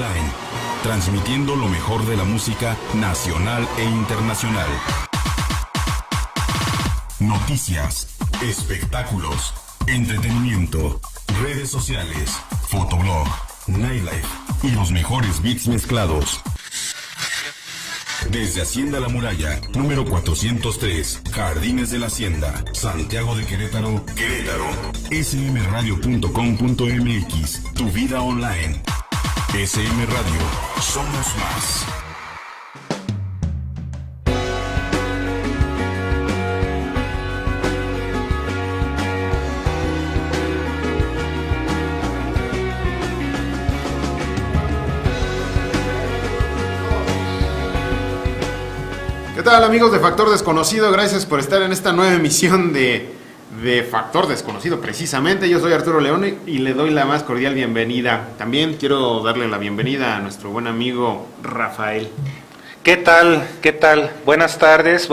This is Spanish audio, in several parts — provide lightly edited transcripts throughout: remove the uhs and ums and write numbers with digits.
Online, transmitiendo lo mejor de la música nacional e internacional. Noticias, espectáculos, entretenimiento, redes sociales, fotoblog, nightlife y los mejores beats mezclados. Desde Hacienda La Muralla, número 403, Jardines de la Hacienda, Santiago de Querétaro, smradio.com.mx, tu vida online. SM Radio, somos más. ¿Qué tal, amigos de Factor Desconocido? Gracias por estar en esta nueva emisión de Factor Desconocido, precisamente. Yo soy Arturo León y le doy la más cordial bienvenida. También quiero darle la bienvenida a nuestro buen amigo Rafael. ¿Qué tal? ¿Qué tal? Buenas tardes.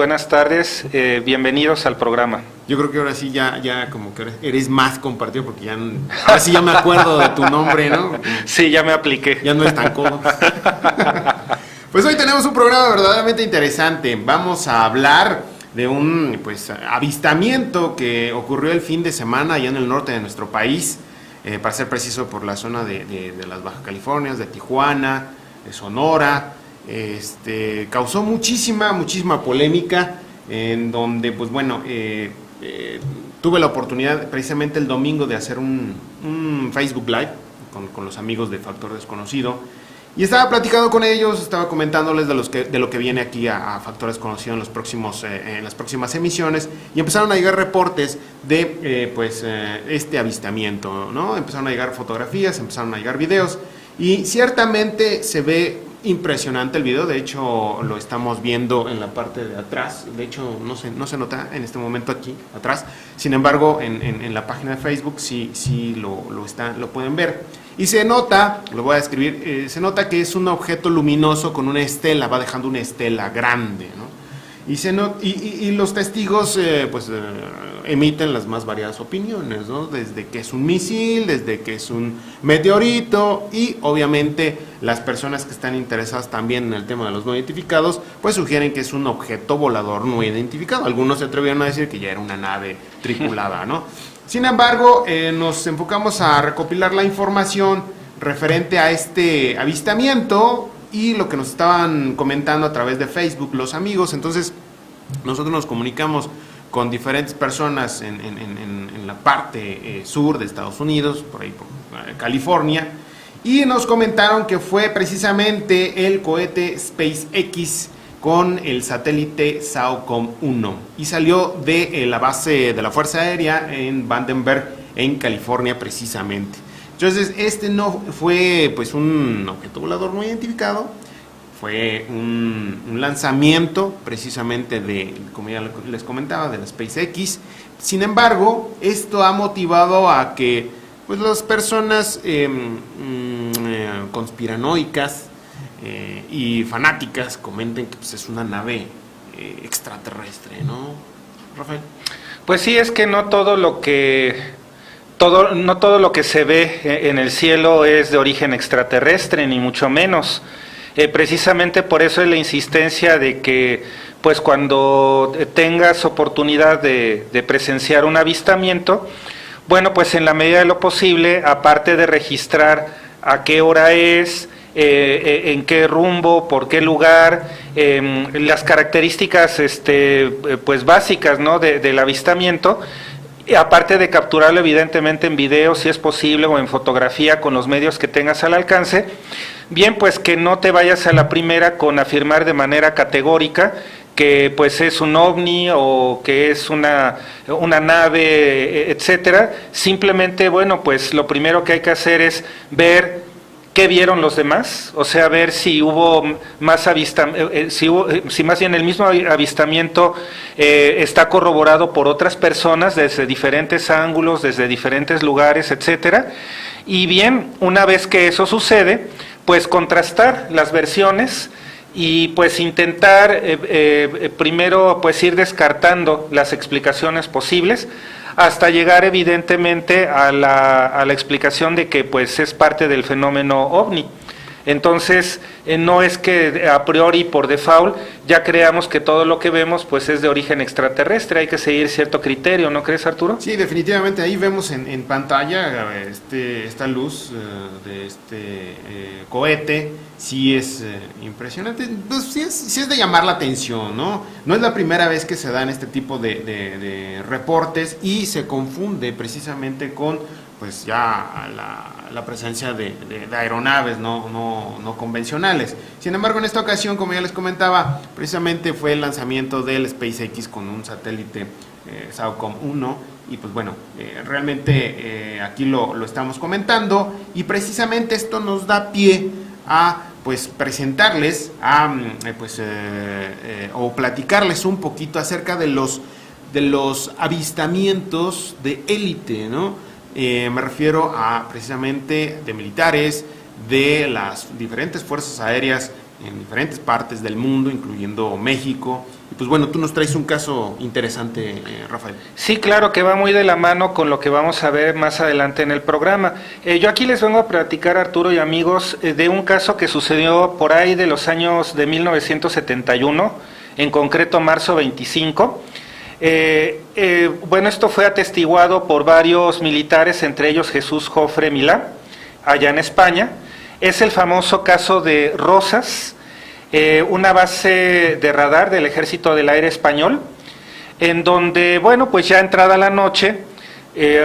Bienvenidos al programa. Yo creo que ahora sí ya como que eres más compartido porque ahora sí ya me acuerdo de tu nombre, ¿no? Sí, ya me apliqué. Ya no es tan codo. Pues hoy tenemos un programa verdaderamente interesante. Vamos a hablar de un avistamiento que ocurrió el fin de semana allá en el norte de nuestro país, para ser preciso por la zona de las Baja Californias, de Tijuana, de Sonora. Causó muchísima polémica, en donde tuve la oportunidad precisamente el domingo de hacer un Facebook Live con los amigos de Factor Desconocido. Y estaba platicando con ellos, estaba comentándoles de lo que viene aquí a Factor Desconocido en las próximas emisiones, y empezaron a llegar reportes de este avistamiento, ¿no? Empezaron a llegar fotografías, empezaron a llegar videos, y ciertamente se ve impresionante el video. De hecho lo estamos viendo en la parte de atrás. De hecho no se nota en este momento aquí atrás, sin embargo en la página de Facebook sí lo pueden ver. Y se nota, lo voy a describir, se nota que es un objeto luminoso con una estela, va dejando una estela grande, ¿no? Y los testigos emiten las más variadas opiniones, ¿no? Desde que es un misil, desde que es un meteorito, y obviamente las personas que están interesadas también en el tema de los no identificados, pues sugieren que es un objeto volador no identificado. Algunos se atrevieron a decir que ya era una nave tripulada, ¿no? Sin embargo, nos enfocamos a recopilar la información referente a este avistamiento y lo que nos estaban comentando a través de Facebook los amigos. Entonces nosotros nos comunicamos con diferentes personas en la parte sur de Estados Unidos, por ahí por California, y nos comentaron que fue precisamente el cohete SpaceX con el satélite SAOCOM 1, y salió de la base de la Fuerza Aérea en Vandenberg, en California precisamente. Entonces este no fue un objeto volador no identificado, fue un lanzamiento precisamente como ya les comentaba, de la SpaceX. Sin embargo, esto ha motivado a que las personas conspiranoicas y fanáticas comenten que es una nave extraterrestre, ¿no, Rafael? Pues sí, es que no todo lo que se ve en el cielo es de origen extraterrestre, ni mucho menos. Precisamente por eso es la insistencia de que cuando tengas oportunidad de presenciar un avistamiento, en la medida de lo posible, aparte de registrar a qué hora es, en qué rumbo, por qué lugar, las características básicas, ¿no?, del avistamiento, aparte de capturarlo evidentemente en video si es posible, o en fotografía con los medios que tengas al alcance. Bien, que no te vayas a la primera con afirmar de manera categórica que es un ovni o que es una nave, etcétera. Simplemente, lo primero que hay que hacer es ver qué vieron los demás, o sea, ver si hubo más si más bien el mismo avistamiento está corroborado por otras personas desde diferentes ángulos, desde diferentes lugares, etcétera. Y bien, una vez que eso sucede, contrastar las versiones y intentar primero ir descartando las explicaciones posibles, hasta llegar evidentemente a la explicación de que es parte del fenómeno ovni. Entonces, no es que a priori por default ya creamos que todo lo que vemos pues es de origen extraterrestre, hay que seguir cierto criterio, ¿no crees, Arturo? Sí, definitivamente, ahí vemos en pantalla esta luz de este cohete, sí es impresionante, pues sí es de llamar la atención, ¿no? No es la primera vez que se dan este tipo de reportes y se confunde precisamente con pues ya la presencia de aeronaves no convencionales. Sin embargo, en esta ocasión, como ya les comentaba, precisamente fue el lanzamiento del SpaceX con un satélite SAOCOM 1, y pues bueno, realmente aquí lo estamos comentando, y precisamente esto nos da pie a pues presentarles o platicarles un poquito acerca de los avistamientos de élite, ¿no? Me refiero a precisamente de militares, de las diferentes fuerzas aéreas en diferentes partes del mundo, incluyendo México. Y pues bueno, tú nos traes un caso interesante, Rafael. Sí, claro, que va muy de la mano con lo que vamos a ver más adelante en el programa. Yo aquí les vengo a platicar, Arturo y amigos, de un caso que sucedió por ahí de los años de 1971, en concreto marzo 25. Bueno, esto fue atestiguado por varios militares, entre ellos Jesús Jofre Milá, allá en España. Es el famoso caso de Rosas, una base de radar del Ejército del Aire Español, en donde, bueno, pues ya entrada la noche,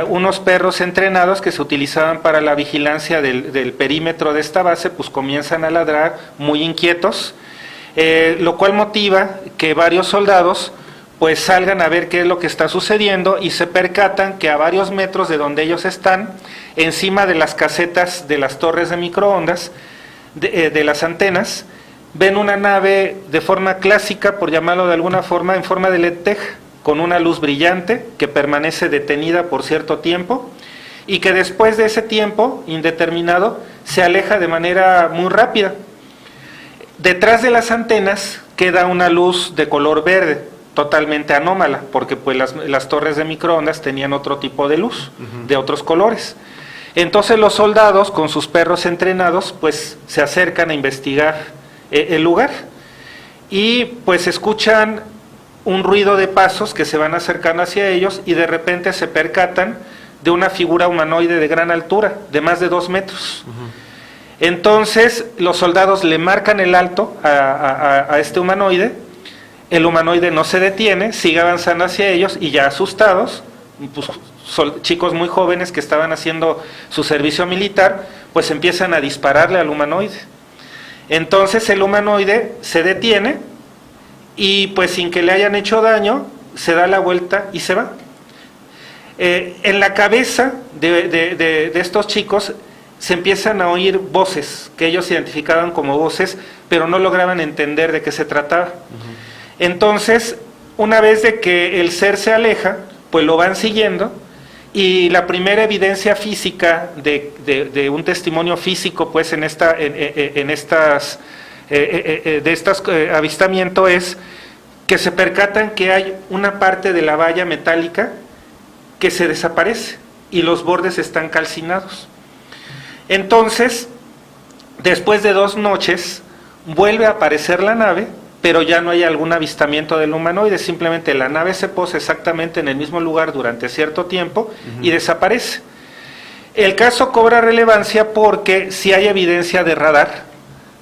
unos perros entrenados que se utilizaban para la vigilancia del perímetro de esta base, pues comienzan a ladrar muy inquietos, lo cual motiva que varios soldados pues salgan a ver qué es lo que está sucediendo, y se percatan que a varios metros de donde ellos están, encima de las casetas de las torres de microondas, de las antenas, ven una nave de forma clásica, por llamarlo de alguna forma, en forma de LED-TEG, con una luz brillante que permanece detenida por cierto tiempo, y que después de ese tiempo indeterminado se aleja de manera muy rápida. Detrás de las antenas queda una luz de color verde, totalmente anómala, porque pues las torres de microondas tenían otro tipo de luz, de otros colores. Entonces los soldados, con sus perros entrenados, pues se acercan a investigar el lugar, y pues escuchan un ruido de pasos que se van acercando hacia ellos, y de repente se percatan de una figura humanoide de gran altura, de más de 2 metros. Entonces los soldados le marcan el alto a este humanoide. El humanoide no se detiene, sigue avanzando hacia ellos, y ya asustados, pues, chicos muy jóvenes que estaban haciendo su servicio militar, pues empiezan a dispararle al humanoide. Entonces el humanoide se detiene y pues sin que le hayan hecho daño, se da la vuelta y se va. En la cabeza de estos chicos se empiezan a oír voces que ellos identificaban como voces, pero no lograban entender de qué se trataba. Entonces, una vez de que el ser se aleja, pues lo van siguiendo, y la primera evidencia física de un testimonio físico, pues en estos avistamientos, es que se percatan que hay una parte de la valla metálica que se desaparece y los bordes están calcinados. Entonces, después de 2 noches, vuelve a aparecer la nave, pero ya no hay algún avistamiento del humanoide, simplemente la nave se posa exactamente en el mismo lugar durante cierto tiempo y desaparece. El caso cobra relevancia porque sí hay evidencia de radar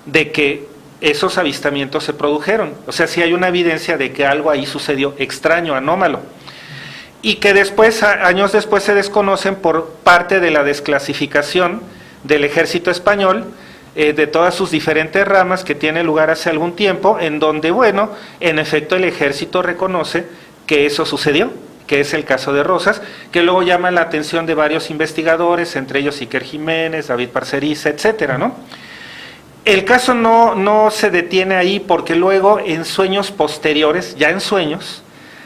de que esos avistamientos se produjeron, o sea, sí hay una evidencia de que algo ahí sucedió extraño, anómalo, y que después, años después, se desconocen por parte de la desclasificación del Ejército Español, de todas sus diferentes ramas, que tiene lugar hace algún tiempo, en donde, bueno, en efecto el ejército reconoce que eso sucedió, que es el caso de Rosas, que luego llama la atención de varios investigadores, entre ellos Iker Jiménez, David Parceriza, etcétera, ¿no? El caso no se detiene ahí, porque luego en sueños posteriores, ya en sueños,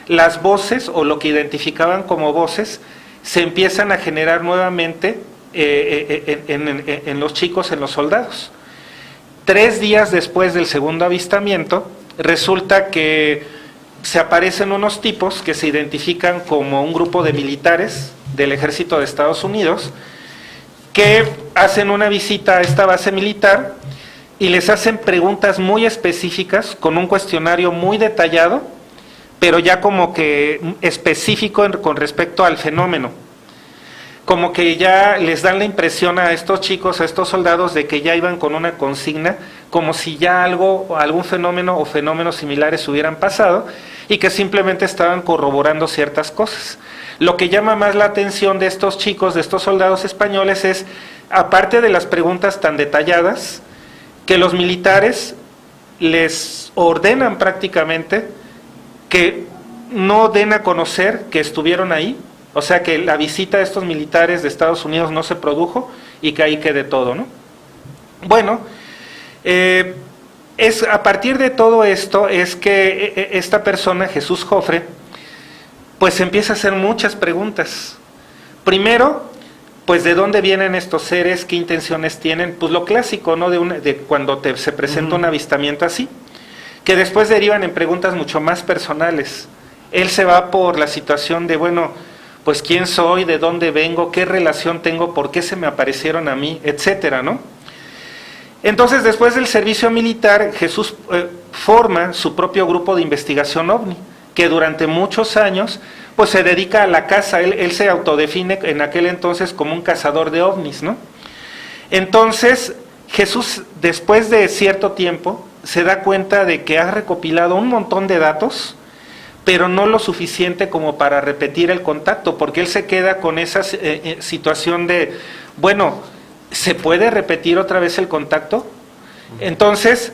las voces, o lo que identificaban como voces, se empiezan a generar nuevamente en los chicos, en los soldados. 3 días después del segundo avistamiento, resulta que se aparecen unos tipos que se identifican como un grupo de militares del ejército de Estados Unidos, que hacen una visita a esta base militar y les hacen preguntas muy específicas con un cuestionario muy detallado, pero ya como que específico con respecto al fenómeno. Como que ya les dan la impresión a estos chicos, a estos soldados, de que ya iban con una consigna, como si ya algún fenómeno o fenómenos similares hubieran pasado y que simplemente estaban corroborando ciertas cosas. Lo que llama más la atención de estos chicos, de estos soldados españoles, es, aparte de las preguntas tan detalladas, que los militares les ordenan prácticamente que no den a conocer que estuvieron ahí, o sea que la visita de estos militares de Estados Unidos no se produjo y que ahí quede todo, ¿no? Bueno, es a partir de todo esto es que esta persona, Jesús Joffre, pues empieza a hacer muchas preguntas. Primero, pues de dónde vienen estos seres, qué intenciones tienen, pues lo clásico, ¿no? De cuando se presenta un avistamiento así, que después derivan en preguntas mucho más personales. Él se va por la situación de, bueno, pues quién soy, de dónde vengo, qué relación tengo, por qué se me aparecieron a mí, etcétera, ¿no? Entonces, después del servicio militar, Jesús forma su propio grupo de investigación OVNI, que durante muchos años pues se dedica a la caza. Él se autodefine en aquel entonces como un cazador de ovnis, ¿no? Entonces, Jesús, después de cierto tiempo, se da cuenta de que ha recopilado un montón de datos, pero no lo suficiente como para repetir el contacto, porque él se queda con esa situación de, bueno, ¿se puede repetir otra vez el contacto? Entonces,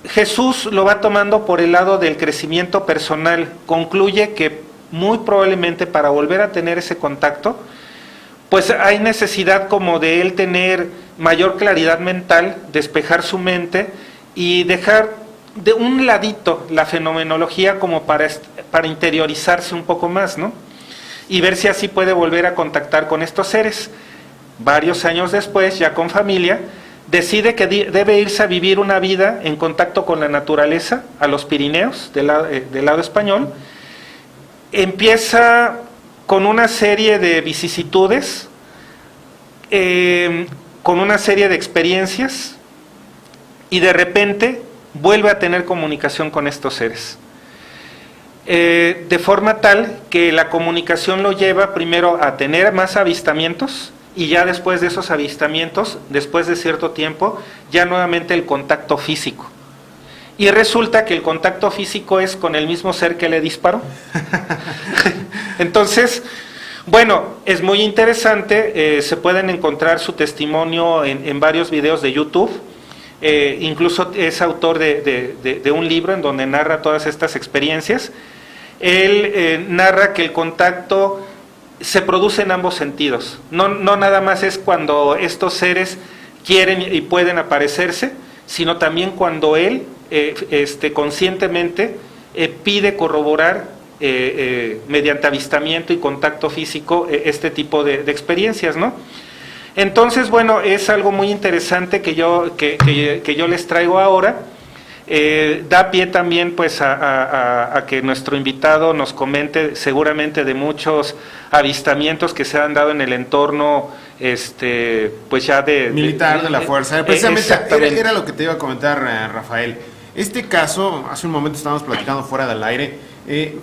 Jesús lo va tomando por el lado del crecimiento personal. Concluye que muy probablemente para volver a tener ese contacto, pues hay necesidad como de él tener mayor claridad mental, despejar su mente y dejar de un ladito la fenomenología como para interiorizarse un poco más, ¿no? Y ver si así puede volver a contactar con estos seres. Varios años después, ya con familia, decide que debe irse a vivir una vida en contacto con la naturaleza, a los Pirineos, del lado español. Empieza con una serie de vicisitudes, con una serie de experiencias, y de repente vuelve a tener comunicación con estos seres. De forma tal que la comunicación lo lleva primero a tener más avistamientos, y ya después de esos avistamientos, después de cierto tiempo, ya nuevamente el contacto físico. Y resulta que el contacto físico es con el mismo ser que le disparó. Entonces, bueno, es muy interesante, se pueden encontrar su testimonio en varios videos de YouTube. Incluso es autor de un libro en donde narra todas estas experiencias. Él narra que el contacto se produce en ambos sentidos, no nada más es cuando estos seres quieren y pueden aparecerse, sino también cuando él conscientemente pide corroborar mediante avistamiento y contacto físico este tipo de experiencias, ¿no? Entonces, bueno, es algo muy interesante que yo les traigo ahora. Da pie también pues a que nuestro invitado nos comente seguramente de muchos avistamientos que se han dado en el entorno pues ya militar de la fuerza. Precisamente era lo que te iba a comentar, Rafael. Este caso, hace un momento estábamos platicando fuera del aire,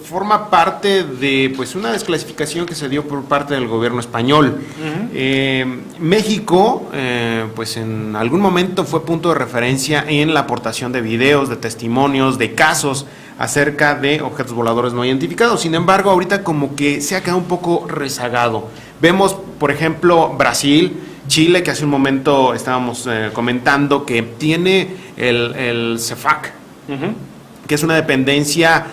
forma parte de pues una desclasificación que se dio por parte del gobierno español. México pues en algún momento fue punto de referencia en la aportación de videos, de testimonios, de casos acerca de objetos voladores no identificados. Sin embargo, ahorita como que se ha quedado un poco rezagado. Vemos, por ejemplo, Brasil, Chile, que hace un momento estábamos comentando que tiene el CEFAC, que es una dependencia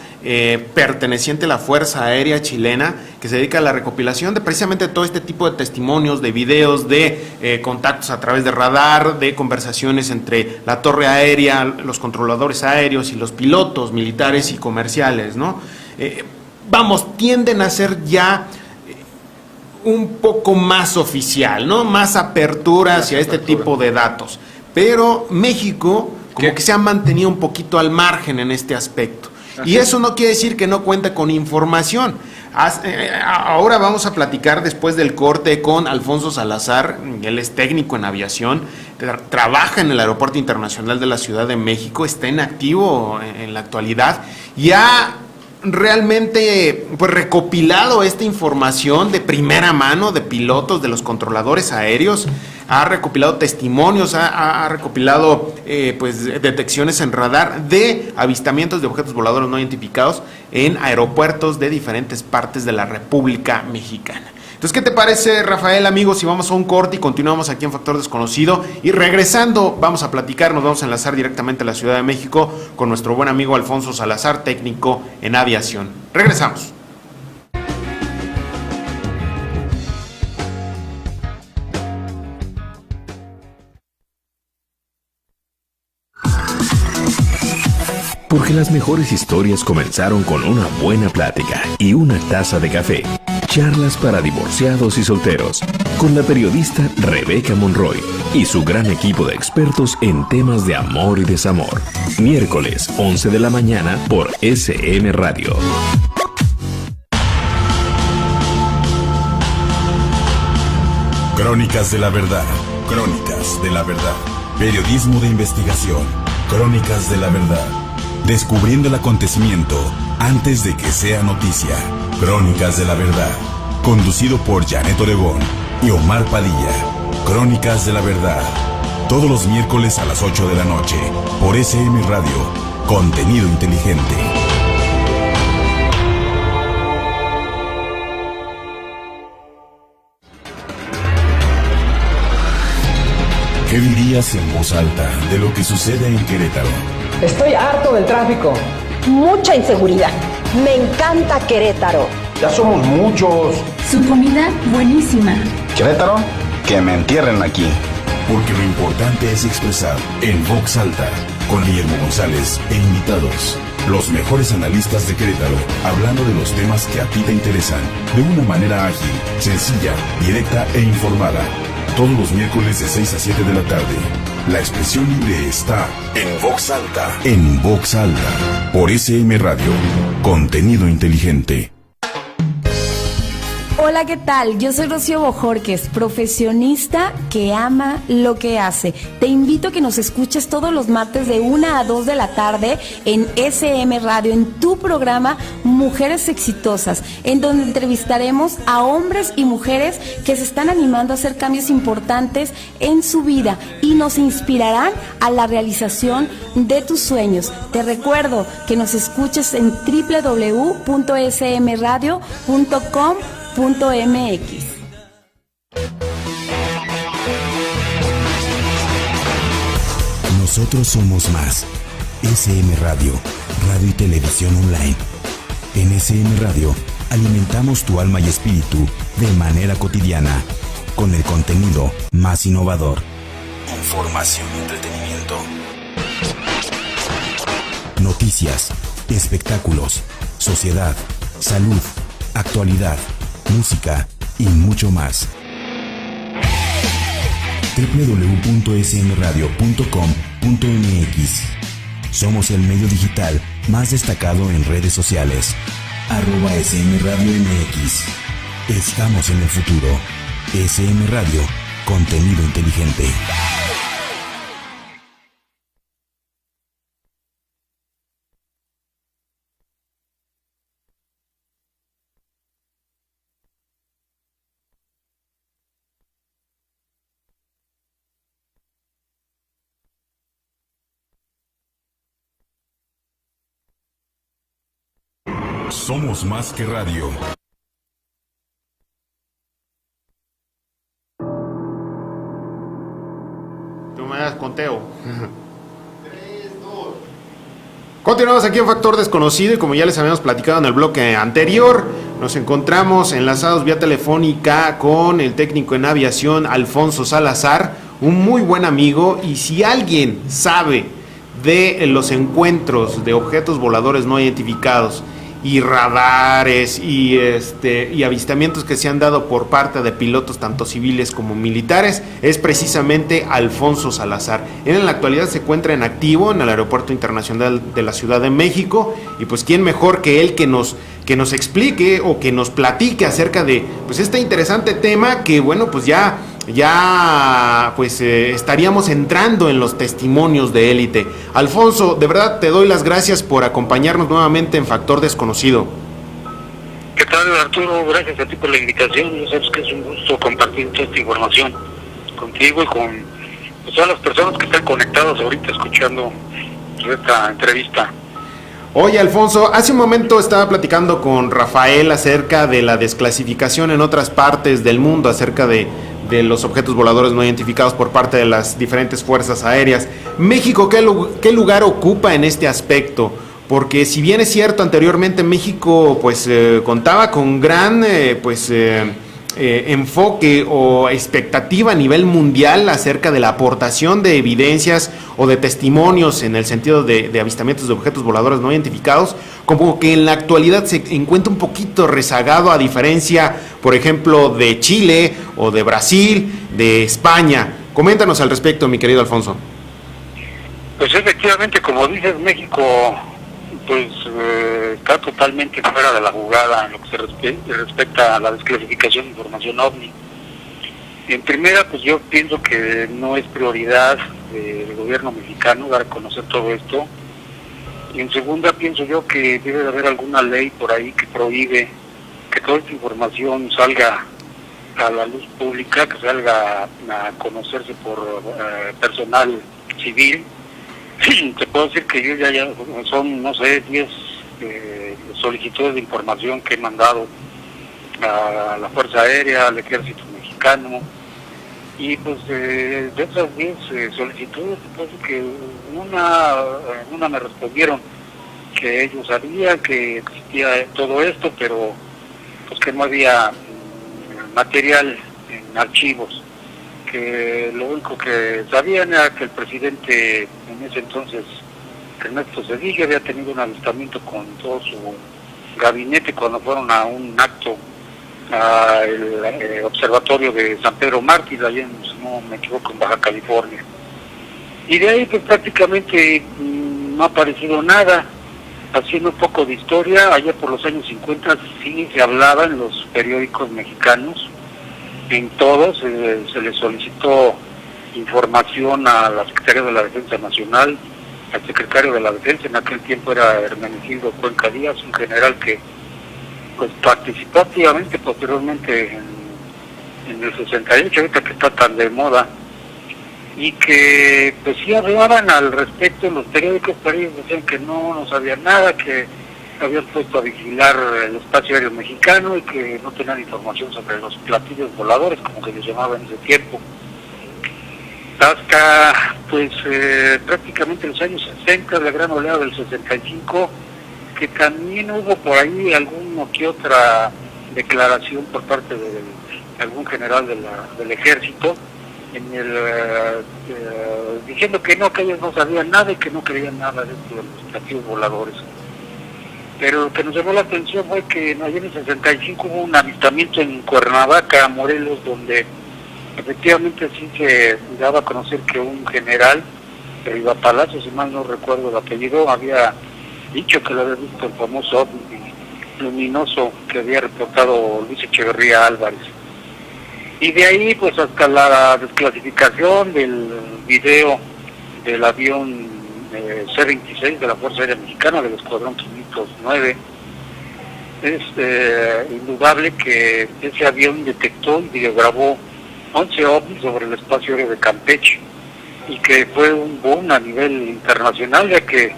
perteneciente a la Fuerza Aérea Chilena, que se dedica a la recopilación de precisamente todo este tipo de testimonios, de videos, de contactos a través de radar, de conversaciones entre la torre aérea, los controladores aéreos y los pilotos militares y comerciales, ¿no? Tienden a ser ya un poco más oficial, ¿no? Más apertura hacia este tipo de datos. Pero México como que se ha mantenido un poquito al margen en este aspecto. Y eso no quiere decir que no cuente con información. Ahora vamos a platicar después del corte con Alfonso Salazar. Él es técnico en aviación, trabaja en el Aeropuerto Internacional de la Ciudad de México, está en activo en la actualidad y ha realmente pues recopilado esta información de primera mano de pilotos, de los controladores aéreos, ha recopilado testimonios, ha recopilado pues detecciones en radar de avistamientos de objetos voladores no identificados en aeropuertos de diferentes partes de la República Mexicana. Entonces, ¿qué te parece, Rafael, amigos, si vamos a un corte y continuamos aquí en Factor Desconocido? Y regresando, vamos a platicar, nos vamos a enlazar directamente a la Ciudad de México con nuestro buen amigo Alfonso Salazar, técnico en aviación. Regresamos. Porque las mejores historias comenzaron con una buena plática y una taza de café. Charlas para divorciados y solteros, con la periodista Rebeca Monroy y su gran equipo de expertos en temas de amor y desamor. Miércoles, 11 de la mañana por SM Radio. Crónicas de la verdad. Crónicas de la verdad. Periodismo de investigación. Crónicas de la verdad. Descubriendo el acontecimiento antes de que sea noticia. Crónicas de la verdad. Conducido por Janet Oregón y Omar Padilla. Crónicas de la verdad. Todos los miércoles a las 8 de la noche. Por SM Radio. Contenido inteligente. ¿Qué dirías en voz alta de lo que sucede en Querétaro? Estoy harto del tráfico. Mucha inseguridad. Me encanta Querétaro. Ya somos muchos. Su comida buenísima. Querétaro, que me entierren aquí. Porque lo importante es expresar en voz alta, con Guillermo González e invitados. Los mejores analistas de Querétaro, hablando de los temas que a ti te interesan, de una manera ágil, sencilla, directa e informada. Todos los miércoles de 6 a 7 de la tarde. La expresión libre está en voz alta. En voz alta. Por SM Radio. Contenido inteligente. Hola, ¿qué tal? Yo soy Rocío Bojorquez, profesionista que ama lo que hace. Te invito a que nos escuches todos los martes de 1 a 2 de la tarde en SM Radio, en tu programa Mujeres Exitosas, en donde entrevistaremos a hombres y mujeres que se están animando a hacer cambios importantes en su vida y nos inspirarán a la realización de tus sueños. Te recuerdo que nos escuches en www.smradio.com.mx. Nosotros somos más. SM Radio, radio y televisión online. En SM Radio alimentamos tu alma y espíritu de manera cotidiana, con el contenido más innovador. Información y entretenimiento. Noticias, espectáculos, sociedad, salud, actualidad, música y mucho más. www.smradio.com.mx. Somos el medio digital más destacado en redes sociales. @SMRadioMX. Estamos en el futuro. SM Radio, contenido inteligente. Somos más que radio. Tú me das conteo. 3, 2. Continuamos aquí en Factor Desconocido y como ya les habíamos platicado en el bloque anterior, nos encontramos enlazados vía telefónica con el técnico en aviación Alfonso Salazar, un muy buen amigo, y si alguien sabe de los encuentros de objetos voladores no identificados y radares y avistamientos que se han dado por parte de pilotos tanto civiles como militares es precisamente Alfonso Salazar. Él en la actualidad se encuentra en activo en el Aeropuerto Internacional de la Ciudad de México, y pues quién mejor que él que nos explique o que nos platique acerca de pues este interesante tema que bueno pues ya estaríamos entrando en los testimonios de élite. Alfonso, de verdad te doy las gracias por acompañarnos nuevamente en Factor Desconocido. ¿Qué tal, Arturo? Gracias a ti por la invitación. Ya sabes que es un gusto compartir toda esta información contigo y con todas las personas que están conectadas ahorita escuchando esta entrevista. Oye, Alfonso, hace un momento estaba platicando con Rafael acerca de la desclasificación en otras partes del mundo, acerca de los objetos voladores no identificados por parte de las diferentes fuerzas aéreas. México, ¿qué lugar ocupa en este aspecto? Porque si bien es cierto, anteriormente México contaba con gran enfoque o expectativa a nivel mundial acerca de la aportación de evidencias o de testimonios en el sentido de avistamientos de objetos voladores no identificados, como que en la actualidad se encuentra un poquito rezagado, a diferencia, por ejemplo, de Chile o de Brasil, de España. Coméntanos al respecto, mi querido Alfonso. Pues efectivamente, como dices, México está totalmente fuera de la jugada en lo que se respecta a la desclasificación de información OVNI. En primera, pues yo pienso que no es prioridad del gobierno mexicano dar a conocer todo esto. Y en segunda, pienso yo que debe de haber alguna ley por ahí que prohíbe que toda esta información salga a la luz pública, que salga a conocerse por personal civil. Te puedo decir que yo ya son, no sé, 10 solicitudes de información que he mandado a la Fuerza Aérea, al Ejército Mexicano, y pues de esas 10 solicitudes, pues que una me respondieron que ellos sabían que existía todo esto, pero pues que no había material en archivos, que lo único que sabían era que el presidente en ese entonces, Ernesto Zedillo, había tenido un avistamiento con todo su gabinete cuando fueron a un acto al observatorio de San Pedro Mártir, allá en, si no me equivoco, en Baja California. Y de ahí pues prácticamente no ha aparecido nada. Haciendo un poco de historia, allá por los años 50 sí se hablaba en los periódicos mexicanos, en todos se le solicitó información a la Secretaría de la Defensa Nacional, al secretario de la Defensa, en aquel tiempo era Hermenegildo Cuenca Díaz, un general que pues participó activamente posteriormente en el 68, ahorita que está tan de moda, y que pues sí hablaban al respecto en los periódicos, pero ellos decían que no sabían nada, que habían puesto a vigilar el espacio aéreo mexicano y que no tenían información sobre los platillos voladores, como que les llamaban en ese tiempo. Hasta pues prácticamente los años 60, la gran oleada del 65, que también hubo por ahí alguna que otra declaración por parte de algún general del ejército, diciendo que ellos no sabían nada y que no creían nada de esto de los platillos voladores. Pero lo que nos llamó la atención fue que allí en el 65 hubo un avistamiento en Cuernavaca, Morelos, donde efectivamente sí se daba a conocer que un general, Riva Palacio, si mal no recuerdo el apellido, había dicho que lo había visto el famoso ovni luminoso que había reportado Luis Echeverría Álvarez. Y de ahí pues hasta la desclasificación del video del avión C-26 de la Fuerza Aérea Mexicana, del Escuadrón 509, es indudable que ese avión detectó y videograbó 11 ovnis sobre el espacio aéreo de Campeche, y que fue un boom a nivel internacional, ya que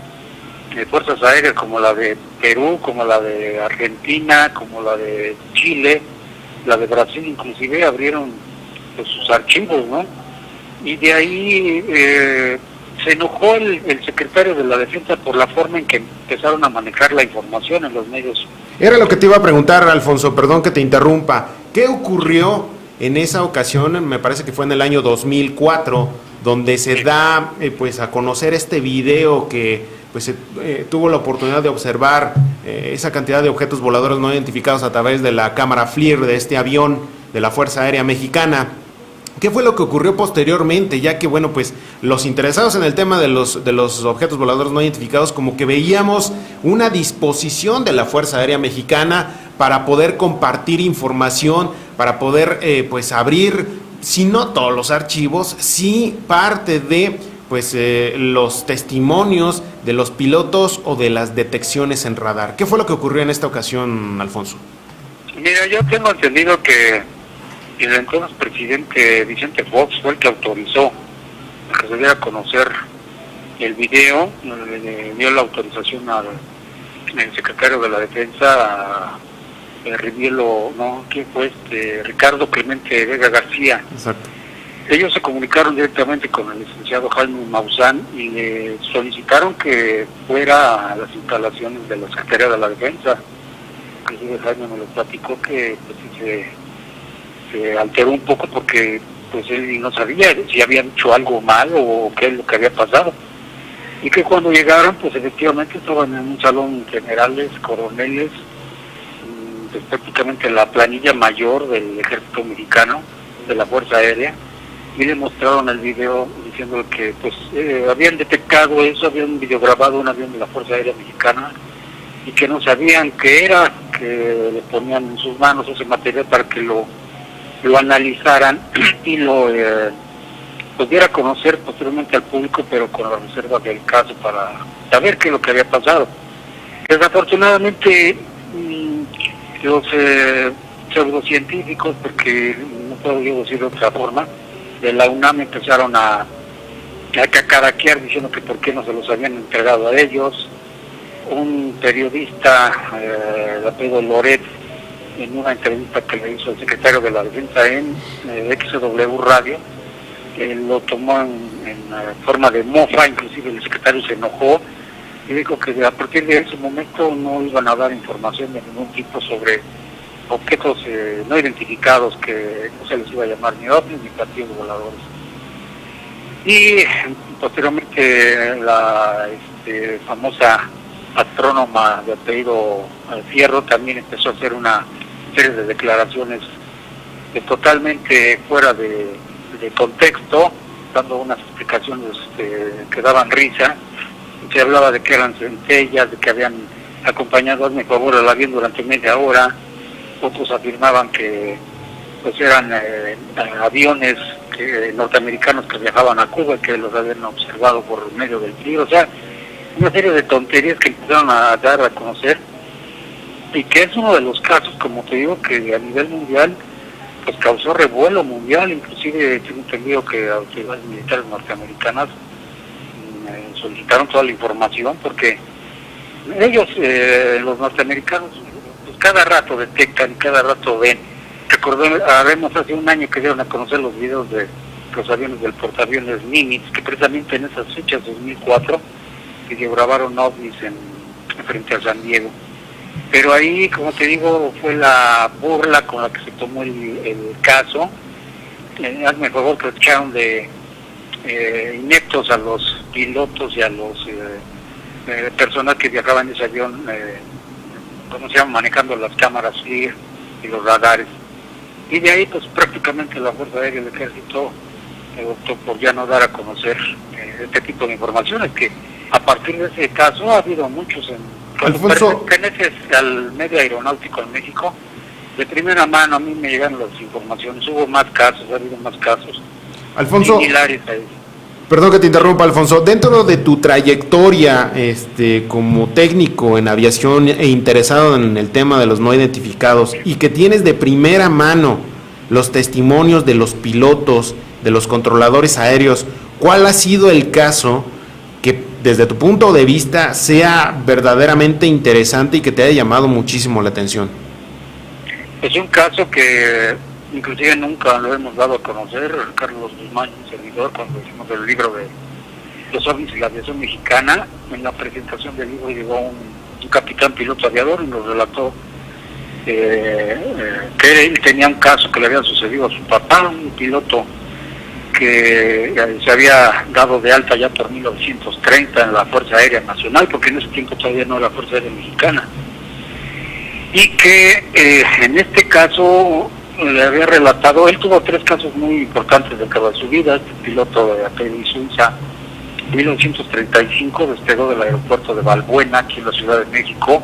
fuerzas aéreas como la de Perú, como la de Argentina, como la de Chile, la de Brasil inclusive, abrieron pues, sus archivos, ¿no? Y de ahí se enojó el secretario de la Defensa por la forma en que empezaron a manejar la información en los medios. Era lo que te iba a preguntar, Alfonso, perdón que te interrumpa. ¿Qué ocurrió en esa ocasión? Me parece que fue en el año 2004, donde se da pues a conocer este video que pues tuvo la oportunidad de observar esa cantidad de objetos voladores no identificados a través de la cámara FLIR de este avión de la Fuerza Aérea Mexicana. ¿Qué fue lo que ocurrió posteriormente? Ya que, bueno, pues los interesados en el tema de los objetos voladores no identificados, como que veíamos una disposición de la Fuerza Aérea Mexicana para poder compartir información, para poder, pues, abrir, si no todos los archivos, sí parte de, pues, los testimonios de los pilotos o de las detecciones en radar. ¿Qué fue lo que ocurrió en esta ocasión, Alfonso? Mira, yo tengo entendido que el entonces presidente Vicente Fox fue el que autorizó que se diera a conocer el video, le dio la autorización al secretario de la Defensa, Ricardo Clemente Vega García. Exacto. Ellos se comunicaron directamente con el licenciado Jaime Maussan y le solicitaron que fuera a las instalaciones de la Secretaría de la Defensa. Inclusive Jaime me lo platicó que pues, se alteró un poco porque pues él no sabía si habían hecho algo mal o qué es lo que había pasado, y que cuando llegaron pues efectivamente estaban en un salón generales, coroneles, pues, prácticamente la planilla mayor del ejército mexicano, de la Fuerza Aérea, y le mostraron el video diciendo que pues habían detectado eso, habían videograbado un avión de la Fuerza Aérea Mexicana y que no sabían qué era, que le ponían en sus manos ese material para que lo analizaran y lo pues diera a conocer posteriormente al público, pero con la reserva del caso para saber qué es lo que había pasado. Desafortunadamente los pseudocientíficos, porque no puedo yo decir de otra forma, de la UNAM empezaron a cacaraquear diciendo que por qué no se los habían entregado a ellos. Un periodista de apellido Loret, en una entrevista que le hizo el secretario de la Defensa en XW Radio, lo tomó en forma de mofa, inclusive el secretario se enojó y dijo que a partir de ese momento no iban a dar información de ningún tipo sobre objetos no identificados, que no se les iba a llamar ni ovnis ni platillos voladores. Y posteriormente la famosa astrónoma de apellido Fierro también empezó a hacer una serie de declaraciones totalmente fuera de contexto, dando unas explicaciones que daban risa. Se hablaba de que eran centellas, de que habían acompañado, hazme favor, al avión durante media hora. Otros afirmaban que pues eran aviones norteamericanos que viajaban a Cuba y que los habían observado por medio del frío. O sea, una serie de tonterías que empezaron a dar a conocer, y que es uno de los casos, como te digo, que a nivel mundial pues causó revuelo mundial. Inclusive tengo entendido que autoridades militares norteamericanas solicitaron toda la información, porque ellos, los norteamericanos, pues cada rato detectan y cada rato ven. Recordemos hace un año que dieron a conocer los videos de los aviones del portaaviones Nimitz, que precisamente en esas fechas, 2004, que grabaron ovnis frente a San Diego. Pero ahí, como te digo, fue la burla con la que se tomó el caso. Hazme el favor que echaron de ineptos a los pilotos y a los personas que viajaban en ese avión, ¿cómo se llama?, manejando las cámaras FLIR y los radares. Y de ahí, pues prácticamente la Fuerza Aérea del Ejército optó por ya no dar a conocer este tipo de informaciones, que a partir de ese caso ha habido muchos. Cuando perteneces al medio aeronáutico en México, de primera mano a mí me llegan las informaciones. Hubo más casos, ha habido más casos Alfonso, similares a eso. Perdón que te interrumpa, Alfonso. Dentro de tu trayectoria como técnico en aviación e interesado en el tema de los no identificados, y que tienes de primera mano los testimonios de los pilotos, de los controladores aéreos, ¿cuál ha sido el caso que desde tu punto de vista sea verdaderamente interesante y que te haya llamado muchísimo la atención? Es un caso que inclusive nunca lo hemos dado a conocer. Carlos Guzmán, un servidor, cuando hicimos el libro de los ovnis y la aviación mexicana, en la presentación del libro llegó un capitán piloto aviador y nos relató que él tenía un caso que le había sucedido a su papá, un piloto que se había dado de alta ya por 1930 en la Fuerza Aérea Nacional, porque en ese tiempo todavía no era la Fuerza Aérea Mexicana, y que en este caso le había relatado, él tuvo 3 casos muy importantes dentro de su vida. Este piloto de Apple Suiza, en 1935 despegó del aeropuerto de Balbuena, aquí en la Ciudad de México,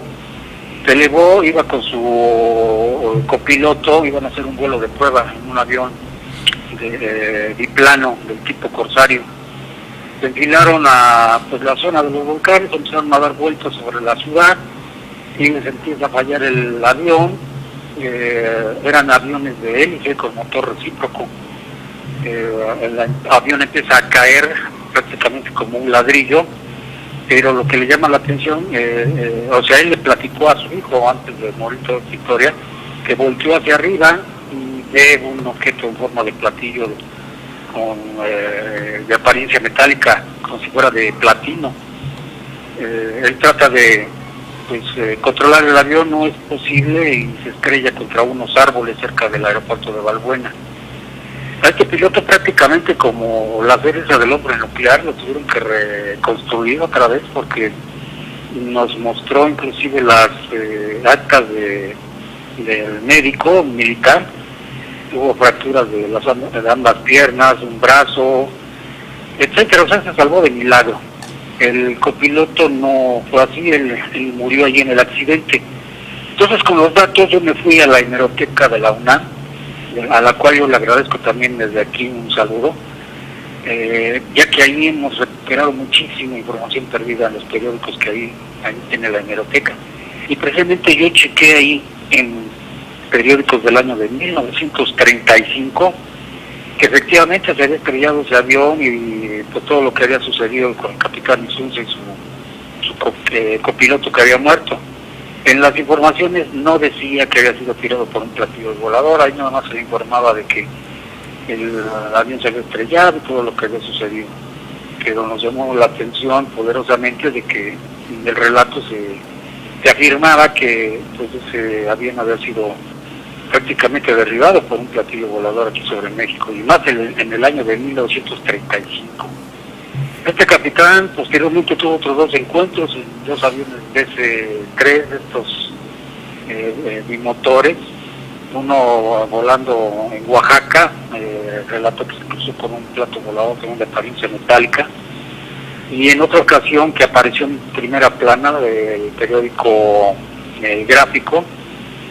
se elevó, iba con su copiloto, iban a hacer un vuelo de prueba en un avión de biplano del tipo Corsario. Se enfilaron a la zona de los volcanes, empezaron a dar vueltas sobre la ciudad y les empieza a fallar el avión. Eran aviones de hélice con motor recíproco. El avión empieza a caer prácticamente como un ladrillo, pero lo que le llama la atención, él le platicó a su hijo antes de morir toda esta historia, que volteó hacia arriba y ve un objeto en forma de platillo de apariencia metálica, como si fuera de platino. Él trata de controlar el avión, no es posible, y se estrella contra unos árboles cerca del aeropuerto de Balbuena. A este piloto, prácticamente como la feria del hombre nuclear, lo tuvieron que reconstruir otra vez, porque nos mostró inclusive las actas del médico militar. Hubo fracturas de ambas piernas, un brazo, etcétera. O sea, se salvó de milagro. El copiloto no fue así, él murió allí en el accidente. Entonces, con los datos, yo me fui a la hemeroteca de la UNAM, a la cual yo le agradezco también desde aquí un saludo, ya que ahí hemos recuperado muchísima información perdida en los periódicos que ahí tiene la hemeroteca. Y precisamente yo chequé ahí en periódicos del año de 1935, que efectivamente se había estrellado ese avión y pues todo lo que había sucedido con el capitán Insunza y su copiloto que había muerto. En las informaciones no decía que había sido tirado por un platillo volador, ahí nada más se informaba de que el avión se había estrellado y todo lo que había sucedido. Pero nos llamó la atención poderosamente de que en el relato se afirmaba que pues ese avión había sido prácticamente derribado por un platillo volador aquí sobre México, y más en el año de 1935. Este capitán posteriormente tuvo otros 2 encuentros en 2 aviones DC-3 de estos bimotores, uno volando en Oaxaca, relató que se cruzó con un plato volador con una apariencia metálica, y en otra ocasión que apareció en primera plana del periódico Gráfico,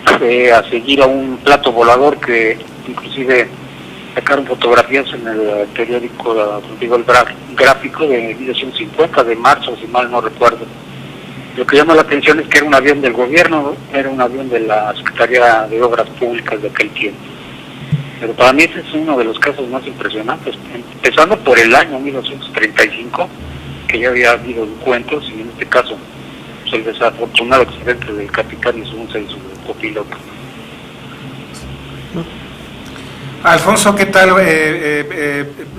a seguir a un plato volador que inclusive sacaron fotografías en el periódico, digo, el Gráfico de 1950, de marzo, si mal no recuerdo. Lo que llama la atención es que era un avión del gobierno, era un avión de la Secretaría de Obras Públicas de aquel tiempo. Pero para mí ese es uno de los casos más impresionantes, empezando por el año 1935, que ya había habido encuentros, y en este caso pues, el desafortunado accidente del capitán Insunza y su copiloto. Alfonso, ¿qué tal?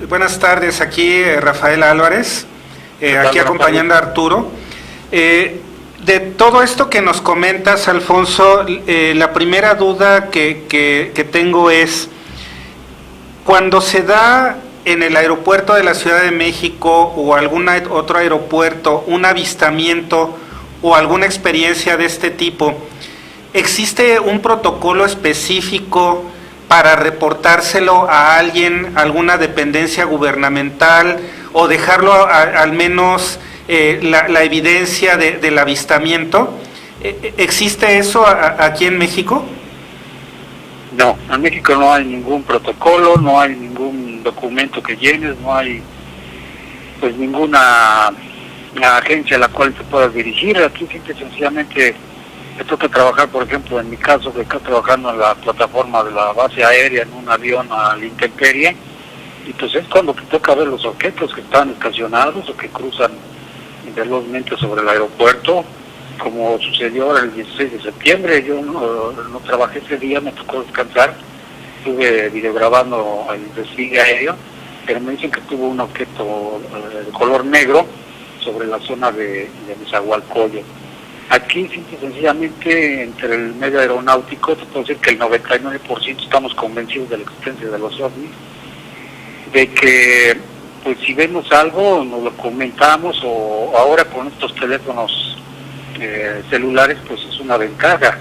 Buenas tardes, aquí Rafael Álvarez, aquí acompañando a Arturo. De todo esto que nos comentas, Alfonso, la primera duda que tengo es, cuando se da en el aeropuerto de la Ciudad de México o algún otro aeropuerto un avistamiento o alguna experiencia de este tipo, ¿existe un protocolo específico para reportárselo a alguien, alguna dependencia gubernamental, o dejarlo al menos la evidencia del avistamiento? ¿Existe eso aquí en México? No, en México no hay ningún protocolo, no hay ningún documento que llenes, no hay pues ninguna agencia a la cual te puedas dirigir. Aquí simple y sencillamente me toca trabajar, por ejemplo, en mi caso, que estoy trabajando en la plataforma de la base aérea en un avión a la intemperie, y pues es cuando te toca ver los objetos que están estacionados o que cruzan velozmente sobre el aeropuerto, como sucedió el 16 de septiembre. Yo no trabajé ese día, me tocó descansar, estuve videograbando el desfile aéreo, pero me dicen que tuvo un objeto de color negro sobre la zona de Nezahualcóyotl. Aquí, simple y sencillamente, entre el medio aeronáutico, te puedo decir que el 99% estamos convencidos de la existencia de los ovnis. de que pues si vemos algo nos lo comentamos, o ahora con estos teléfonos celulares pues es una ventaja.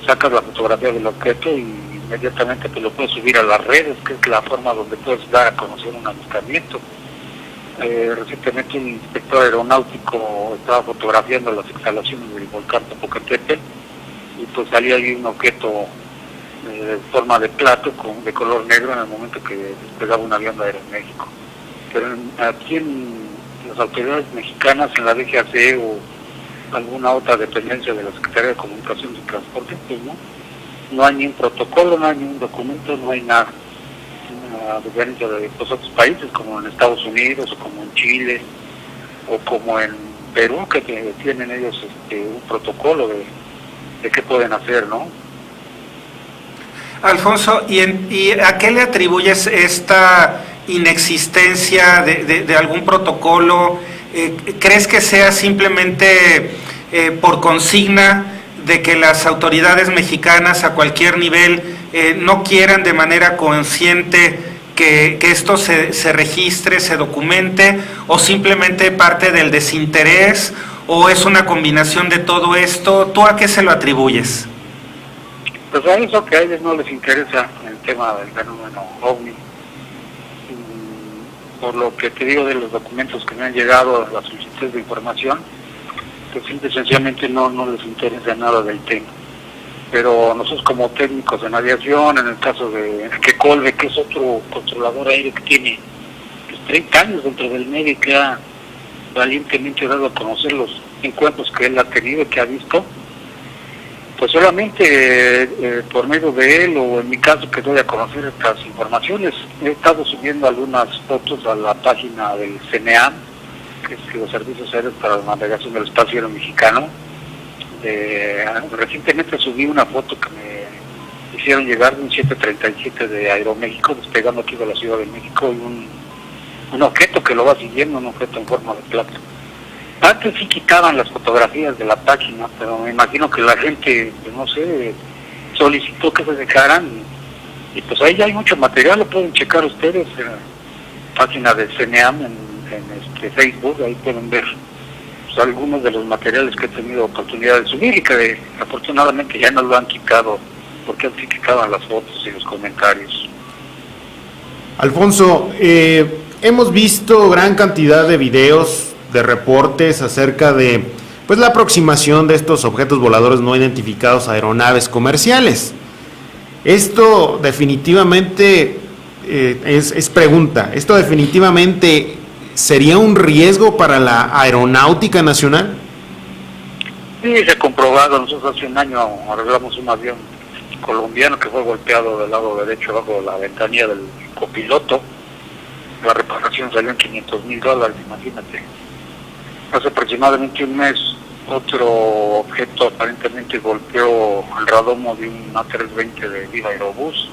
Sacas la fotografía del objeto y inmediatamente te lo puedes subir a las redes, que es la forma donde puedes dar a conocer un avistamiento. Recientemente un inspector aeronáutico estaba fotografiando las instalaciones del volcán Popocatépetl y pues salía ahí un objeto de forma de plato de color negro en el momento que despegaba un avión de Aeroméxico. Pero aquí en las autoridades mexicanas, en la DGAC o alguna otra dependencia de la Secretaría de Comunicaciones y Transporte, pues no hay ni un protocolo, no hay ni un documento, no hay nada. A diferencia de los otros países, como en Estados Unidos, o como en Chile, o como en Perú, que tienen ellos un protocolo de qué pueden hacer, ¿no? Alfonso, ¿y a qué le atribuyes esta inexistencia de algún protocolo? ¿Crees que sea simplemente por consigna de que las autoridades mexicanas a cualquier nivel no quieran de manera consciente que esto se registre, se documente, o simplemente parte del desinterés, o es una combinación de todo esto? ¿Tú a qué se lo atribuyes? Pues a eso que a ellos no les interesa el tema del fenómeno OVNI. Por lo que te digo de los documentos que me han llegado, las solicitudes de información, pues simple y sencillamente no les interesa nada del tema. Pero nosotros como técnicos en aviación, en el caso de Enrique Colbe, que es otro controlador aéreo que tiene pues, 30 años dentro del medio y que ha valientemente dado a conocer los encuentros que él ha tenido y que ha visto, pues solamente por medio de él, o en mi caso que doy a conocer estas informaciones, he estado subiendo algunas fotos a la página del CNEAM, que es los Servicios Aéreos para la Navegación del Espacio Aéreo Mexicano. Recientemente subí una foto que me hicieron llegar de un 737 de Aeroméxico despegando aquí de la Ciudad de México, y un objeto que lo va siguiendo, un objeto en forma de plato. Antes sí quitaban las fotografías de la página, pero me imagino que la gente, no sé, solicitó que se dejaran, y pues ahí ya hay mucho material, lo pueden checar ustedes en la página del CNEAM en Facebook, ahí pueden ver pues, algunos de los materiales que he tenido oportunidad de subir y que afortunadamente ya no lo han quitado, porque antes sí quitaban las fotos y los comentarios. Alfonso, hemos visto gran cantidad de videos, de reportes acerca de pues la aproximación de estos objetos voladores no identificados a aeronaves comerciales. Esto definitivamente es pregunta. ¿Esto definitivamente sería un riesgo para la aeronáutica nacional? Sí, se ha comprobado. Nosotros hace un año arreglamos un avión colombiano que fue golpeado del lado derecho bajo la ventanilla del copiloto. La reparación salió en $500,000, imagínate. Hace aproximadamente un mes, otro objeto aparentemente golpeó el radomo de un A320 de Viva Aerobús.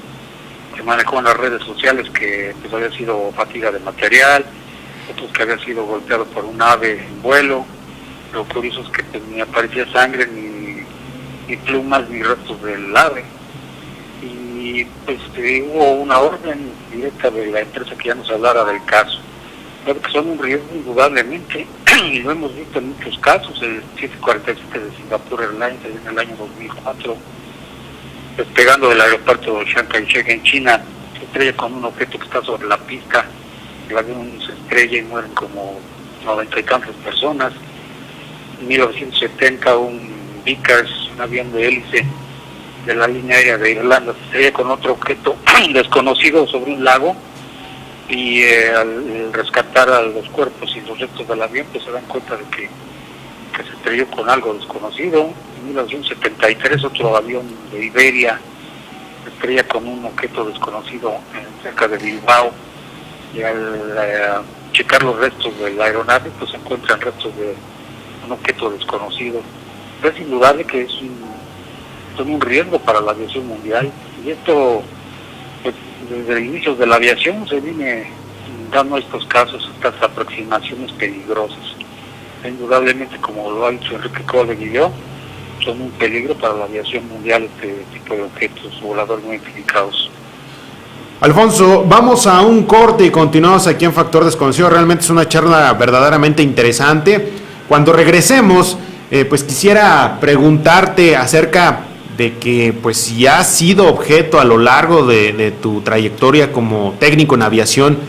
Se manejó en las redes sociales que pues, había sido fatiga de material, otros que había sido golpeado por un ave en vuelo. Lo curioso es que pues, ni aparecía sangre, ni plumas, ni restos del ave. Y pues hubo una orden directa de la empresa que ya nos hablara del caso. Creo que son un riesgo indudablemente, y lo hemos visto en muchos casos. El 747 de Singapore Airlines en el año 2004, despegando del aeropuerto de Chiang Kai-shek en China, se estrella con un objeto que está sobre la pista. El avión se estrella y mueren como 90 y tantas personas. En 1970 un Vickers, un avión de hélice de la línea aérea de Irlanda, se estrella con otro objeto desconocido sobre un lago, y al rescatar a los cuerpos y los restos del avión pues se dan cuenta de que se estrelló con algo desconocido. En 1973 otro avión de Iberia se estrella con un objeto desconocido cerca de Bilbao, y al checar los restos de la aeronave pues se encuentran restos de un objeto desconocido. Es indudable que son un riesgo para la aviación mundial, y esto pues, desde inicios de la aviación se viene dando estos casos, estas aproximaciones peligrosas. Indudablemente, como lo ha dicho Enrique Colbe y yo, son un peligro para la aviación mundial este tipo de objetos voladores no identificados. Alfonso, vamos a un corte y continuamos aquí en Factor Desconocido. Realmente es una charla verdaderamente interesante. Cuando regresemos, pues quisiera preguntarte acerca de que, pues, si has sido objeto a lo largo de tu trayectoria como técnico en aviación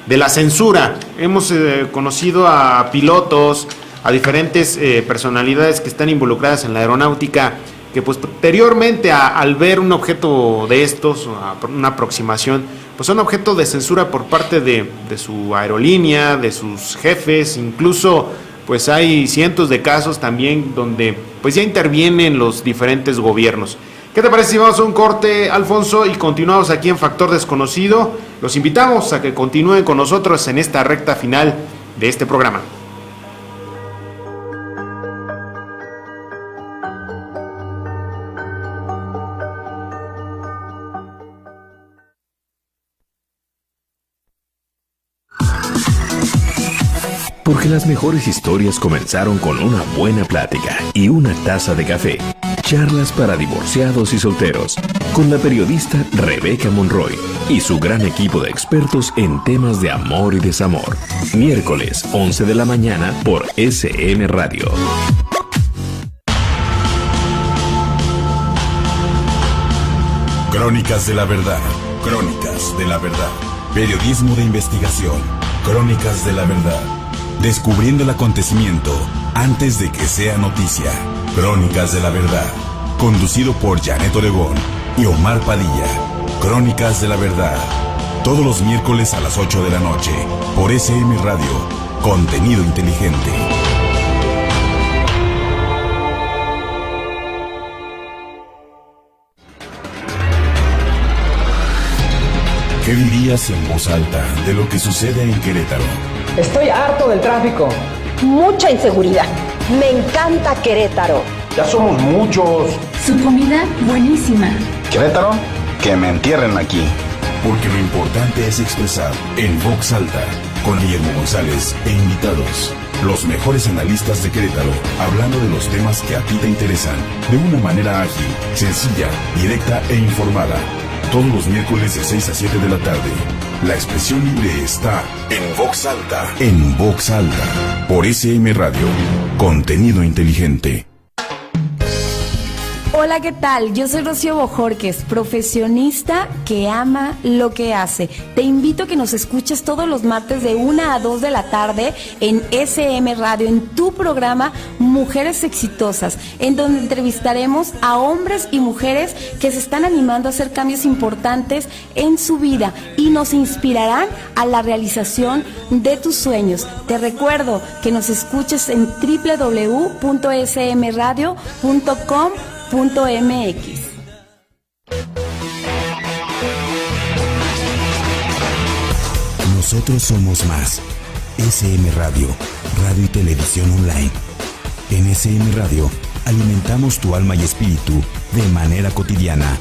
de la censura. Hemos conocido a pilotos, a diferentes personalidades que están involucradas en la aeronáutica, que pues posteriormente al ver un objeto de estos, una aproximación, pues son objeto de censura por parte de su aerolínea, de sus jefes. Incluso pues hay cientos de casos también donde pues ya intervienen los diferentes gobiernos. ¿Qué te parece si vamos a un corte, Alfonso, y continuamos aquí en Factor Desconocido? Los invitamos a que continúen con nosotros en esta recta final de este programa. Porque las mejores historias comenzaron con una buena plática y una taza de café. Charlas para divorciados y solteros, con la periodista Rebeca Monroy y su gran equipo de expertos en temas de amor y desamor. Miércoles, 11 de la mañana por SM Radio. Crónicas de la verdad. Crónicas de la verdad. Periodismo de investigación. Crónicas de la verdad. Descubriendo el acontecimiento antes de que sea noticia. Crónicas de la verdad. Conducido por Janet Oregón y Omar Padilla. Crónicas de la verdad. Todos los miércoles a las 8 de la noche. Por SM Radio. Contenido inteligente. ¿Qué dirías en voz alta de lo que sucede en Querétaro? Estoy harto del tráfico. Mucha inseguridad. Me encanta Querétaro. Ya somos muchos. Su comida buenísima. Querétaro, que me entierren aquí. Porque lo importante es expresar en voz alta, con Guillermo González e invitados. Los mejores analistas de Querétaro, hablando de los temas que a ti te interesan, de una manera ágil, sencilla, directa e informada. Todos los miércoles de 6 a 7 de la tarde. La expresión libre está en voz alta. En voz alta. Por SM Radio. Contenido inteligente. Hola, ¿qué tal? Yo soy Rocío Bojorquez, profesionista que ama lo que hace. Te invito a que nos escuches todos los martes de 1 a 2 de la tarde en SM Radio, en tu programa Mujeres Exitosas, en donde entrevistaremos a hombres y mujeres que se están animando a hacer cambios importantes en su vida y nos inspirarán a la realización de tus sueños. Te recuerdo que nos escuches en www.smradio.com.mx. Nosotros somos más. SM Radio, radio y televisión online. En SM Radio alimentamos tu alma y espíritu de manera cotidiana,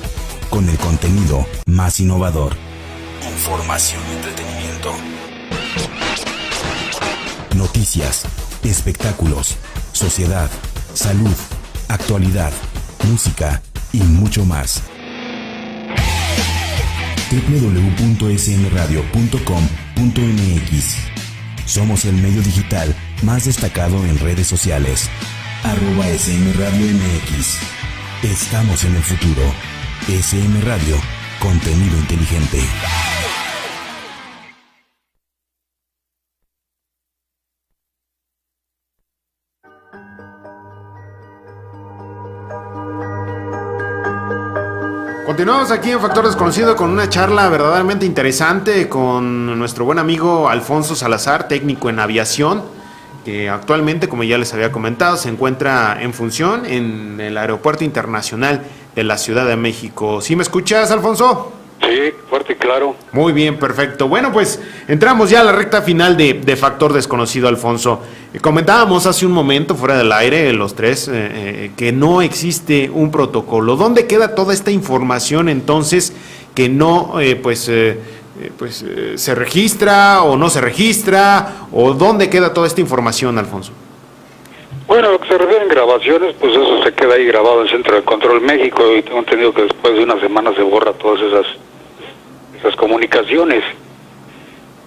con el contenido más innovador. Información y entretenimiento. Noticias, espectáculos, sociedad, salud, actualidad, música y mucho más. www.smradio.com.mx. Somos el medio digital más destacado en redes sociales. @SMRadioMX. Estamos en el futuro. SM Radio, contenido inteligente. Continuamos aquí en Factor Desconocido con una charla verdaderamente interesante con nuestro buen amigo Alfonso Salazar, técnico en aviación, que actualmente, como ya les había comentado, se encuentra en función en el Aeropuerto Internacional de la Ciudad de México. ¿Sí me escuchas, Alfonso? Sí, fuerte y claro. Muy bien, perfecto. Bueno, pues entramos ya a la recta final de Factor Desconocido, Alfonso. Comentábamos hace un momento, fuera del aire, los tres, que no existe un protocolo. ¿Dónde queda toda esta información entonces que no, se registra o no se registra? ¿O dónde queda toda esta información, Alfonso? Bueno, lo que se refiere en grabaciones, pues eso se queda ahí grabado en Centro de Control México y tengo entendido que después de una semana se borra todas esas esas comunicaciones.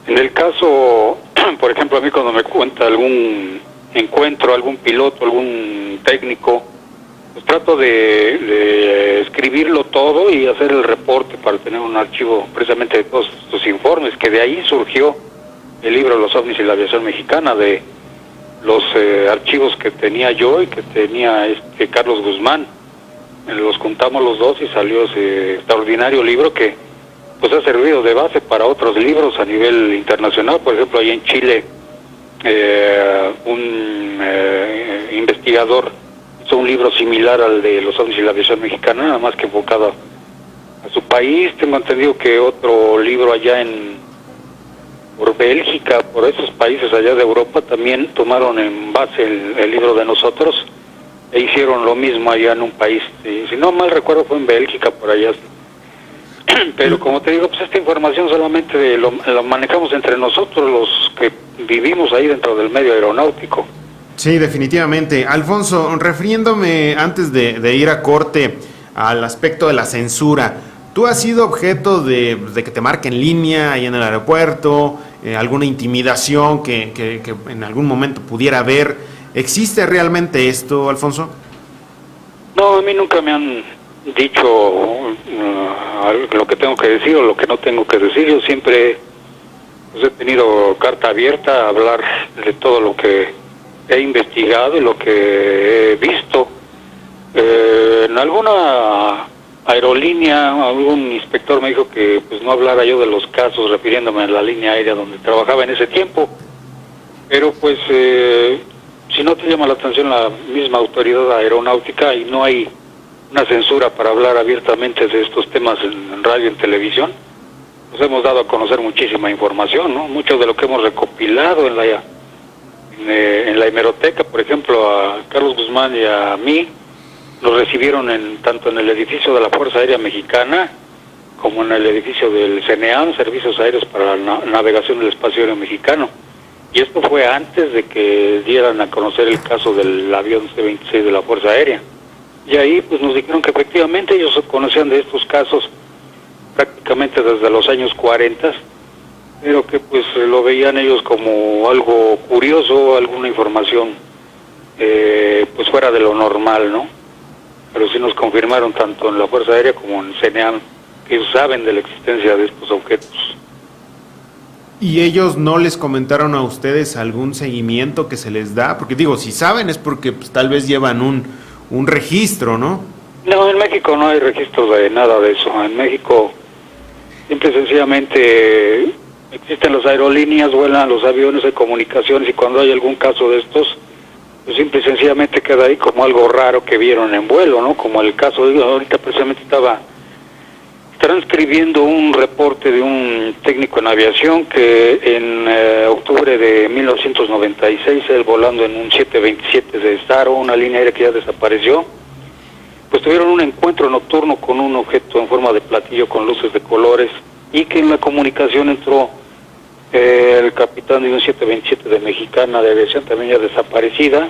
En el caso, por ejemplo, a mí cuando me cuenta algún encuentro, algún piloto, algún técnico, pues trato de escribirlo todo y hacer el reporte para tener un archivo precisamente de todos estos informes, que de ahí surgió el libro Los ovnis y la aviación mexicana, de los archivos que tenía yo y que tenía Carlos Guzmán. Los juntamos los dos y salió ese extraordinario libro que pues ha servido de base para otros libros a nivel internacional. Por ejemplo, ahí en Chile un investigador hizo un libro similar al de Los ovnis y la aviación mexicana, nada más que enfocado a su país. Tengo entendido que otro libro allá por Bélgica, por esos países allá de Europa, también tomaron en base el libro de nosotros e hicieron lo mismo allá en un país, si no mal recuerdo fue en Bélgica, por allá. Pero como te digo, pues esta información solamente lo manejamos entre nosotros, los que vivimos ahí dentro del medio aeronáutico. Sí, definitivamente. Alfonso, refiriéndome antes de ir a corte al aspecto de la censura, ¿tú has sido objeto de que te marquen línea ahí en el aeropuerto, alguna intimidación que en algún momento pudiera haber? ¿Existe realmente esto, Alfonso? No, a mí nunca me han dicho lo que tengo que decir o lo que no tengo que decir. Yo siempre pues, he tenido carta abierta a hablar de todo lo que he investigado y lo que he visto. En alguna aerolínea, algún inspector me dijo que pues no hablara yo de los casos, refiriéndome a la línea aérea donde trabajaba en ese tiempo. Pero pues si no te llama la atención la misma autoridad aeronáutica y no hay una censura para hablar abiertamente de estos temas en radio, en televisión, pues hemos dado a conocer muchísima información, ¿no? Mucho de lo que hemos recopilado en la hemeroteca, por ejemplo, a Carlos Guzmán y a mí, nos recibieron tanto en el edificio de la Fuerza Aérea Mexicana como en el edificio del CNEAM, Servicios Aéreos para la Navegación del Espacio Aéreo Mexicano. Y esto fue antes de que dieran a conocer el caso del avión C-26 de la Fuerza Aérea. Y ahí pues nos dijeron que efectivamente ellos conocían de estos casos prácticamente desde los años 40, pero que pues lo veían ellos como algo curioso, alguna información pues fuera de lo normal, ¿no? Pero sí nos confirmaron tanto en la Fuerza Aérea como en CNEAM que ellos saben de la existencia de estos objetos. ¿Y ellos no les comentaron a ustedes algún seguimiento que se les da? Porque digo, si saben es porque pues, tal vez llevan un registro, ¿no? No, en México no hay registro de nada de eso. En México simple y sencillamente existen las aerolíneas, vuelan los aviones de comunicaciones y cuando hay algún caso de estos, pues simple y sencillamente queda ahí como algo raro que vieron en vuelo, ¿no? Como el caso, ahorita precisamente estaba transcribiendo un reporte de un técnico en aviación que en octubre de 1996, él volando en un 727 de Staro, una línea aérea que ya desapareció, pues tuvieron un encuentro nocturno con un objeto en forma de platillo con luces de colores y que en la comunicación entró el capitán de un 727 de Mexicana de Aviación, también ya desaparecida,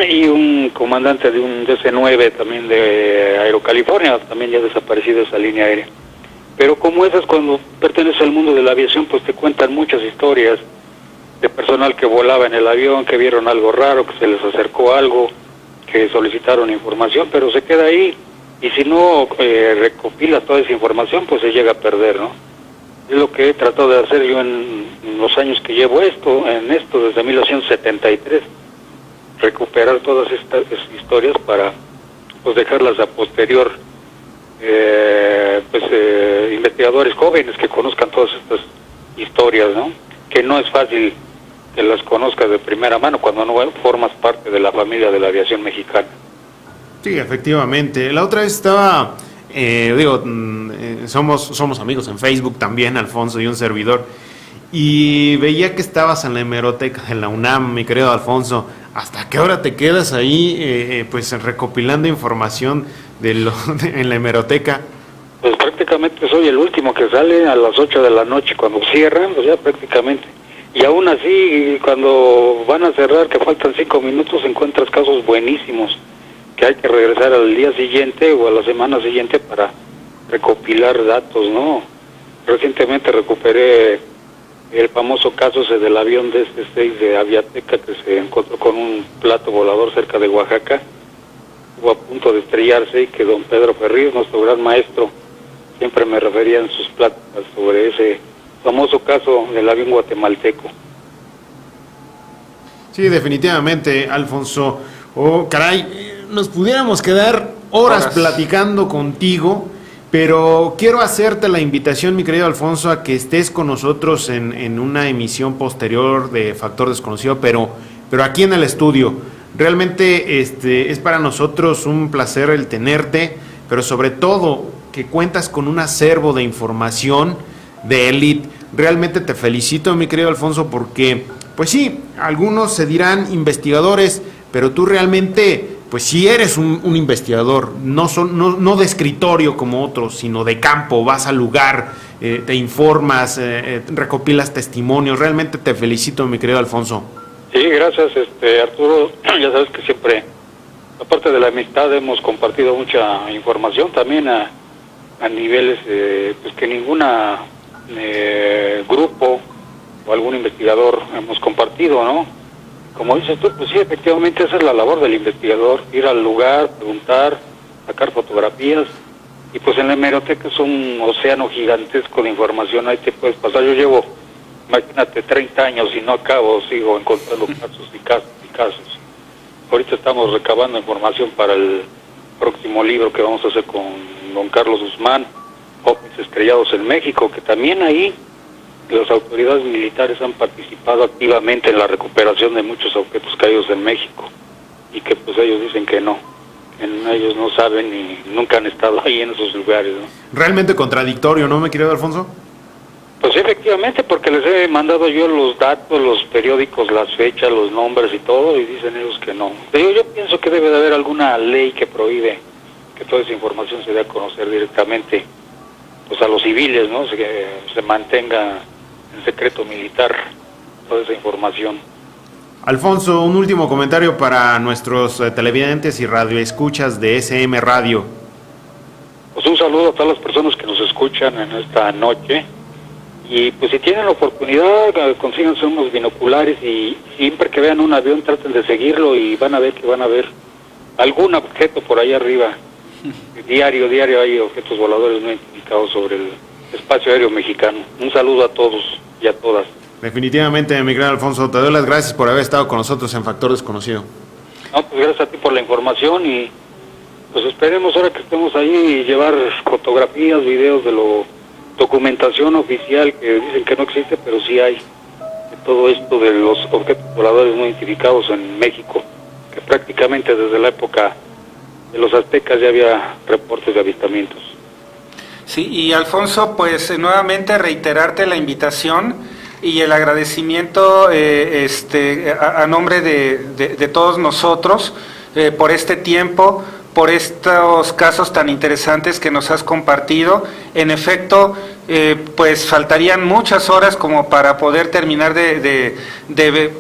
y un comandante de un DC-9 también de Aerocalifornia, también ya desaparecida esa línea aérea. Pero como esas, cuando perteneces al mundo de la aviación, pues te cuentan muchas historias de personal que volaba en el avión, que vieron algo raro, que se les acercó algo, que solicitaron información, pero se queda ahí, y si no recopilas toda esa información, pues se llega a perder, ¿no? Es lo que he tratado de hacer yo en los años que llevo en esto desde 1973, recuperar todas estas historias para pues dejarlas a posterior, investigadores jóvenes que conozcan todas estas historias, ¿no? Que no es fácil que las conozcas de primera mano cuando no formas parte de la familia de la aviación mexicana. Sí, efectivamente. La otra vez estaba, somos amigos en Facebook también, Alfonso y un servidor, y veía que estabas en la hemeroteca de la UNAM, mi querido Alfonso. ¿Hasta qué hora te quedas ahí pues recopilando información en la hemeroteca? Pues prácticamente soy el último que sale a las 8 de la noche cuando cierran, pues ya prácticamente. Y aún así, cuando van a cerrar, que faltan 5 minutos, encuentras casos buenísimos que hay que regresar al día siguiente o a la semana siguiente para recopilar datos, ¿no? Recientemente recuperé el famoso caso ese del avión de este 6 de Aviateca que se encontró con un plato volador cerca de Oaxaca. Estuvo a punto de estrellarse y que don Pedro Ferriz, nuestro gran maestro, siempre me refería en sus pláticas sobre ese famoso caso del avión guatemalteco. Sí, definitivamente, Alfonso. Oh, caray, nos pudiéramos quedar horas platicando contigo, pero quiero hacerte la invitación, mi querido Alfonso, a que estés con nosotros en una emisión posterior de Factor Desconocido, pero aquí en el estudio. Realmente es para nosotros un placer el tenerte, pero sobre todo que cuentas con un acervo de información de élite. Realmente te felicito, mi querido Alfonso, porque, pues sí, algunos se dirán investigadores, pero tú realmente, pues sí eres un investigador, no de escritorio como otros, sino de campo. Vas al lugar, te informas, recopilas testimonios. Realmente te felicito, mi querido Alfonso. Sí, gracias, Arturo. Ya sabes que siempre, aparte de la amistad, hemos compartido mucha información también a niveles pues que ninguna grupo o algún investigador hemos compartido, ¿no? Como dices tú, pues sí, efectivamente esa es la labor del investigador, ir al lugar, preguntar, sacar fotografías, y pues en la hemeroteca es un océano gigantesco de información, ahí te puedes pasar. Yo llevo, imagínate, 30 años y no acabo, sigo encontrando casos y casos. Ahorita estamos recabando información para el próximo libro que vamos a hacer con don Carlos Guzmán, ovnis estrellados en México, que también ahí las autoridades militares han participado activamente en la recuperación de muchos objetos caídos en México, y que pues ellos dicen que no, ellos no saben y nunca han estado ahí en esos lugares, ¿no? Realmente contradictorio, ¿no, mi querido Alfonso? Pues efectivamente, porque les he mandado yo los datos, los periódicos, las fechas, los nombres y todo, y dicen ellos que no. Yo pienso que debe de haber alguna ley que prohíbe que toda esa información se dé a conocer directamente pues a los civiles, ¿no? Que se mantenga en secreto militar toda esa información. Alfonso, un último comentario para nuestros televidentes y radioescuchas de SM Radio. Pues un saludo a todas las personas que nos escuchan en esta noche, y pues si tienen la oportunidad, consíganse unos binoculares y siempre que vean un avión traten de seguirlo y van a ver algún objeto por ahí arriba. Diario hay objetos voladores no identificados sobre el espacio aéreo mexicano. Un saludo a todos y a todas. Definitivamente, mi gran Alfonso, te doy las gracias por haber estado con nosotros en Factor Desconocido. No, pues gracias a ti por la información, y pues esperemos ahora que estemos ahí llevar fotografías, videos de documentación oficial que dicen que no existe, pero sí hay, de todo esto de los objetos voladores no identificados en México, que prácticamente desde la época de los aztecas ya había reportes de avistamientos. Sí, y Alfonso, pues nuevamente reiterarte la invitación y el agradecimiento a nombre de todos nosotros por este tiempo, por estos casos tan interesantes que nos has compartido. En efecto, pues faltarían muchas horas como para poder terminar de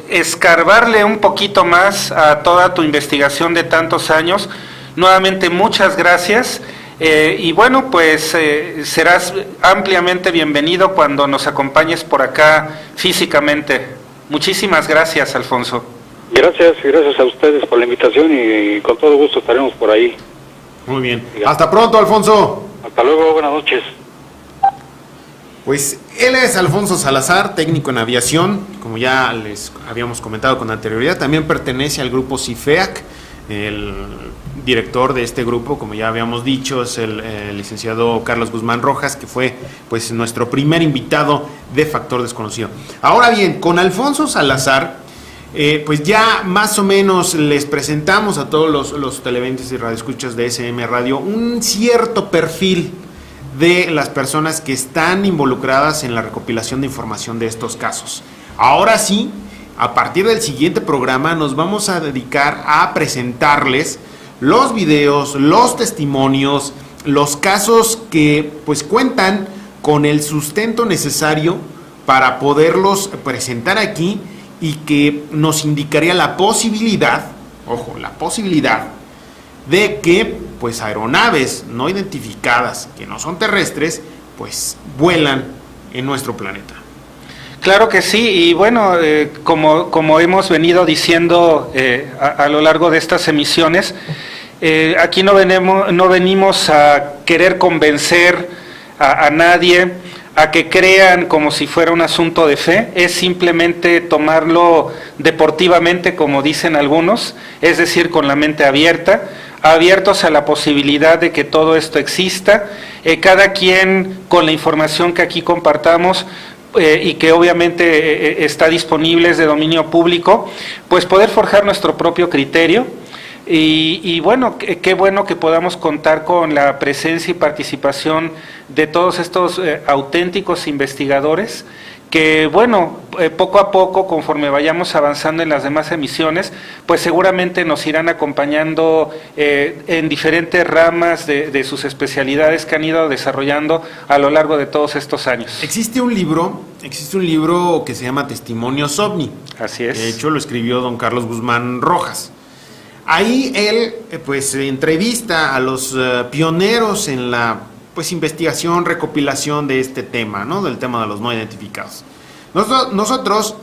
escarbarle un poquito más a toda tu investigación de tantos años. Nuevamente, muchas gracias. Y bueno, pues serás ampliamente bienvenido cuando nos acompañes por acá físicamente. Muchísimas gracias, Alfonso. Gracias a ustedes por la invitación, y con todo gusto estaremos por ahí. Muy bien. Hasta pronto, Alfonso. Hasta luego, buenas noches. Pues él es Alfonso Salazar, técnico en aviación, como ya les habíamos comentado con anterioridad. También pertenece al grupo CIFEAC. El director de este grupo, como ya habíamos dicho, es el licenciado Carlos Guzmán Rojas, que fue pues nuestro primer invitado de Factor Desconocido. Ahora bien, con Alfonso Salazar, pues ya más o menos les presentamos a todos los televidentes y radioescuchas de SM Radio un cierto perfil de las personas que están involucradas en la recopilación de información de estos casos. Ahora sí, a partir del siguiente programa nos vamos a dedicar a presentarles los videos, los testimonios, los casos que pues cuentan con el sustento necesario para poderlos presentar aquí, y que nos indicaría la posibilidad, ojo, la posibilidad de que pues aeronaves no identificadas, que no son terrestres, pues vuelan en nuestro planeta. Claro que sí, y bueno, como hemos venido diciendo a lo largo de estas emisiones, aquí no venimos a querer convencer a nadie a que crean como si fuera un asunto de fe, es simplemente tomarlo deportivamente, como dicen algunos, es decir, con la mente abierta, abiertos a la posibilidad de que todo esto exista, cada quien con la información que aquí compartamos, y que obviamente está disponible, es de dominio público, pues poder forjar nuestro propio criterio. Y bueno, qué bueno que podamos contar con la presencia y participación de todos estos auténticos investigadores que, bueno, poco a poco, conforme vayamos avanzando en las demás emisiones, pues seguramente nos irán acompañando en diferentes ramas de sus especialidades que han ido desarrollando a lo largo de todos estos años. Existe un libro que se llama Testimonios OVNI. Así es. De hecho, lo escribió don Carlos Guzmán Rojas. Ahí él, pues, entrevista a los pioneros en la investigación, recopilación de este tema, ¿no? Del tema de los no identificados. Nosotros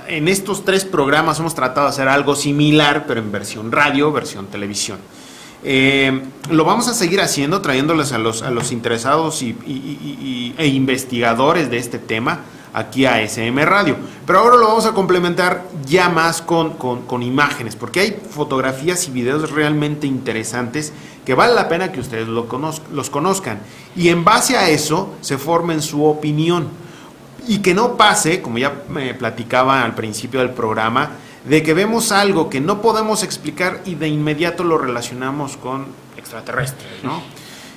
en estos 3 programas hemos tratado de hacer algo similar, pero en versión radio, versión televisión. Lo vamos a seguir haciendo, trayéndoles a los interesados e investigadores de este tema aquí a SM Radio. Pero ahora lo vamos a complementar ya más con imágenes, porque hay fotografías y videos realmente interesantes que vale la pena que ustedes los conozcan. Y en base a eso se formen su opinión. Y que no pase, como ya me platicaba al principio del programa, de que vemos algo que no podemos explicar y de inmediato lo relacionamos con extraterrestres, ¿no?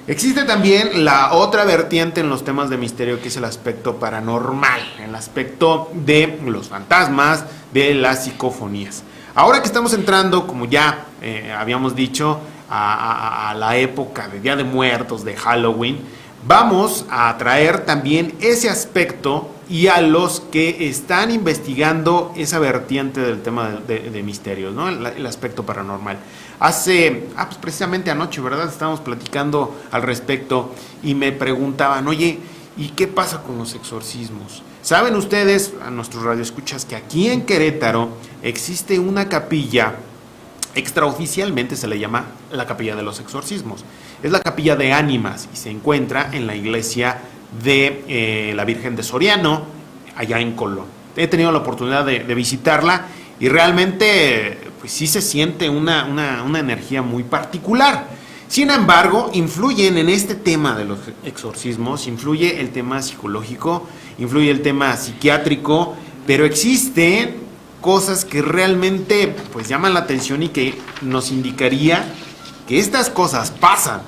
Existe también la otra vertiente en los temas de misterio, que es el aspecto paranormal, el aspecto de los fantasmas, de las psicofonías. Ahora que estamos entrando, como ya habíamos dicho, a la época de Día de Muertos, de Halloween, vamos a traer también ese aspecto y a los que están investigando esa vertiente del tema de misterios, ¿no? El aspecto paranormal. Pues precisamente anoche, ¿verdad? Estábamos platicando al respecto y me preguntaban, oye, ¿y qué pasa con los exorcismos? ¿Saben ustedes, a nuestros radioescuchas, que aquí en Querétaro existe una capilla, extraoficialmente se le llama la Capilla de los Exorcismos? Es la Capilla de Ánimas y se encuentra en la iglesia de la Virgen de Soriano, allá en Colón. He tenido la oportunidad de visitarla y realmente pues sí se siente una energía muy particular. Sin embargo, influyen en este tema de los exorcismos, influye el tema psicológico, influye el tema psiquiátrico, pero existen cosas que realmente pues llaman la atención y que nos indicaría que estas cosas pasan.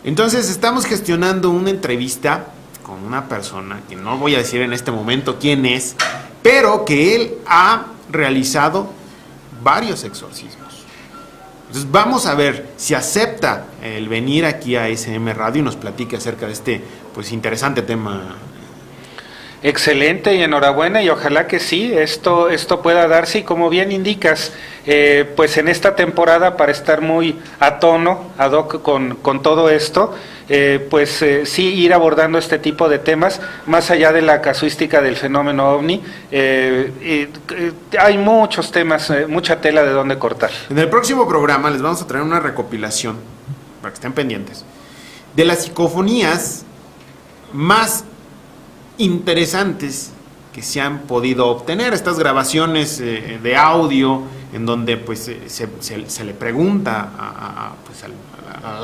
Entonces estamos gestionando una entrevista con una persona que no voy a decir en este momento quién es, pero que él ha realizado varios exorcismos. Entonces vamos a ver si acepta el venir aquí a SM Radio y nos platique acerca de este pues interesante tema. Excelente y enhorabuena, y ojalá que sí, esto pueda darse, y como bien indicas, pues en esta temporada, para estar muy a tono, ad hoc con todo esto, sí ir abordando este tipo de temas, más allá de la casuística del fenómeno OVNI. Hay muchos temas, mucha tela de dónde cortar. En el próximo programa les vamos a traer una recopilación, para que estén pendientes, de las psicofonías más interesantes que se han podido obtener. Estas grabaciones de audio en donde pues se le pregunta a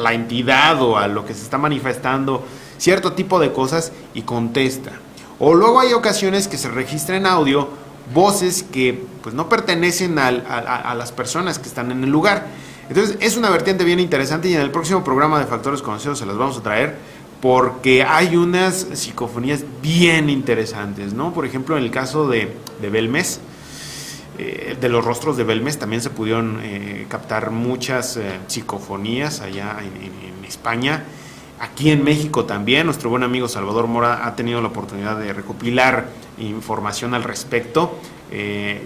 la entidad o a lo que se está manifestando cierto tipo de cosas y contesta. O luego hay ocasiones que se registra en audio voces que pues no pertenecen a las personas que están en el lugar. Entonces es una vertiente bien interesante, y en el próximo programa de Factores Conocidos se las vamos a traer, porque hay unas psicofonías bien interesantes, ¿no? Por ejemplo, en el caso de Belmez, de los rostros de Belmez, también se pudieron captar muchas psicofonías allá en España. Aquí en México también, nuestro buen amigo Salvador Mora ha tenido la oportunidad de recopilar información al respecto.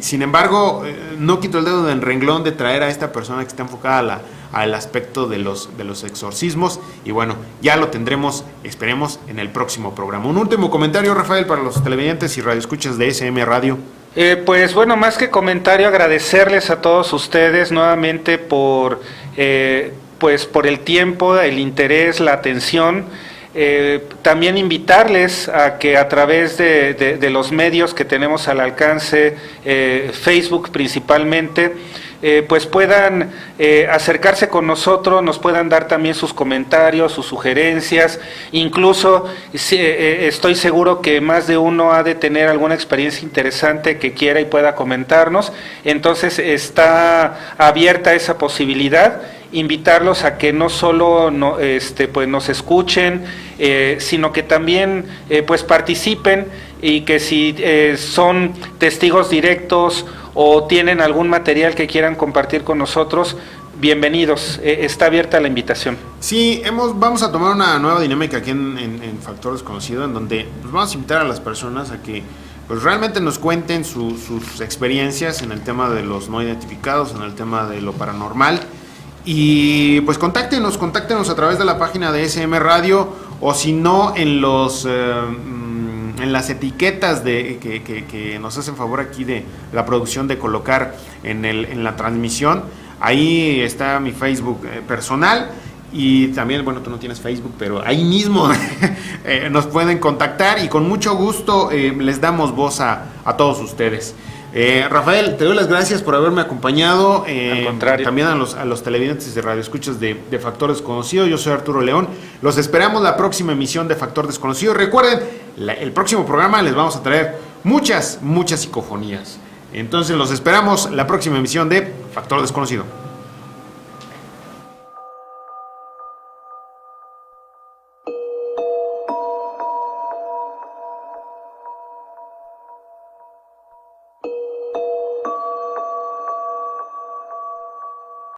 Sin embargo, no quito el dedo del renglón de traer a esta persona que está enfocada al aspecto de los exorcismos. Y bueno, ya lo tendremos, esperemos, en el próximo programa. Un último comentario, Rafael, para los televidentes y radioescuchas de SM Radio. Pues bueno, más que comentario, agradecerles a todos ustedes nuevamente por el tiempo, el interés, la atención. También invitarles a que a través de los medios que tenemos al alcance, Facebook principalmente, pues puedan acercarse con nosotros, nos puedan dar también sus comentarios, sus sugerencias, incluso estoy seguro que más de uno ha de tener alguna experiencia interesante que quiera y pueda comentarnos, entonces está abierta esa posibilidad. Invitarlos a que no solo pues nos escuchen, sino que también pues participen, y que si son testigos directos o tienen algún material que quieran compartir con nosotros, bienvenidos, está abierta la invitación. Sí, vamos a tomar una nueva dinámica aquí en Factor Desconocido, en donde pues, vamos a invitar a las personas a que pues realmente nos cuenten sus experiencias en el tema de los no identificados, en el tema de lo paranormal. Y pues contáctenos a través de la página de SM Radio, o si no en las etiquetas que nos hacen favor aquí de la producción de colocar en la transmisión. Ahí está mi Facebook personal, y también, bueno, tú no tienes Facebook, pero ahí mismo nos pueden contactar, y con mucho gusto les damos voz a todos ustedes. Rafael, te doy las gracias por haberme acompañado. Al contrario. También a los televidentes de radioescuchas de Factor Desconocido. Yo soy Arturo León. Los esperamos la próxima emisión de Factor Desconocido. Recuerden, el próximo programa les vamos a traer muchas psicofonías. Entonces los esperamos la próxima emisión de Factor Desconocido.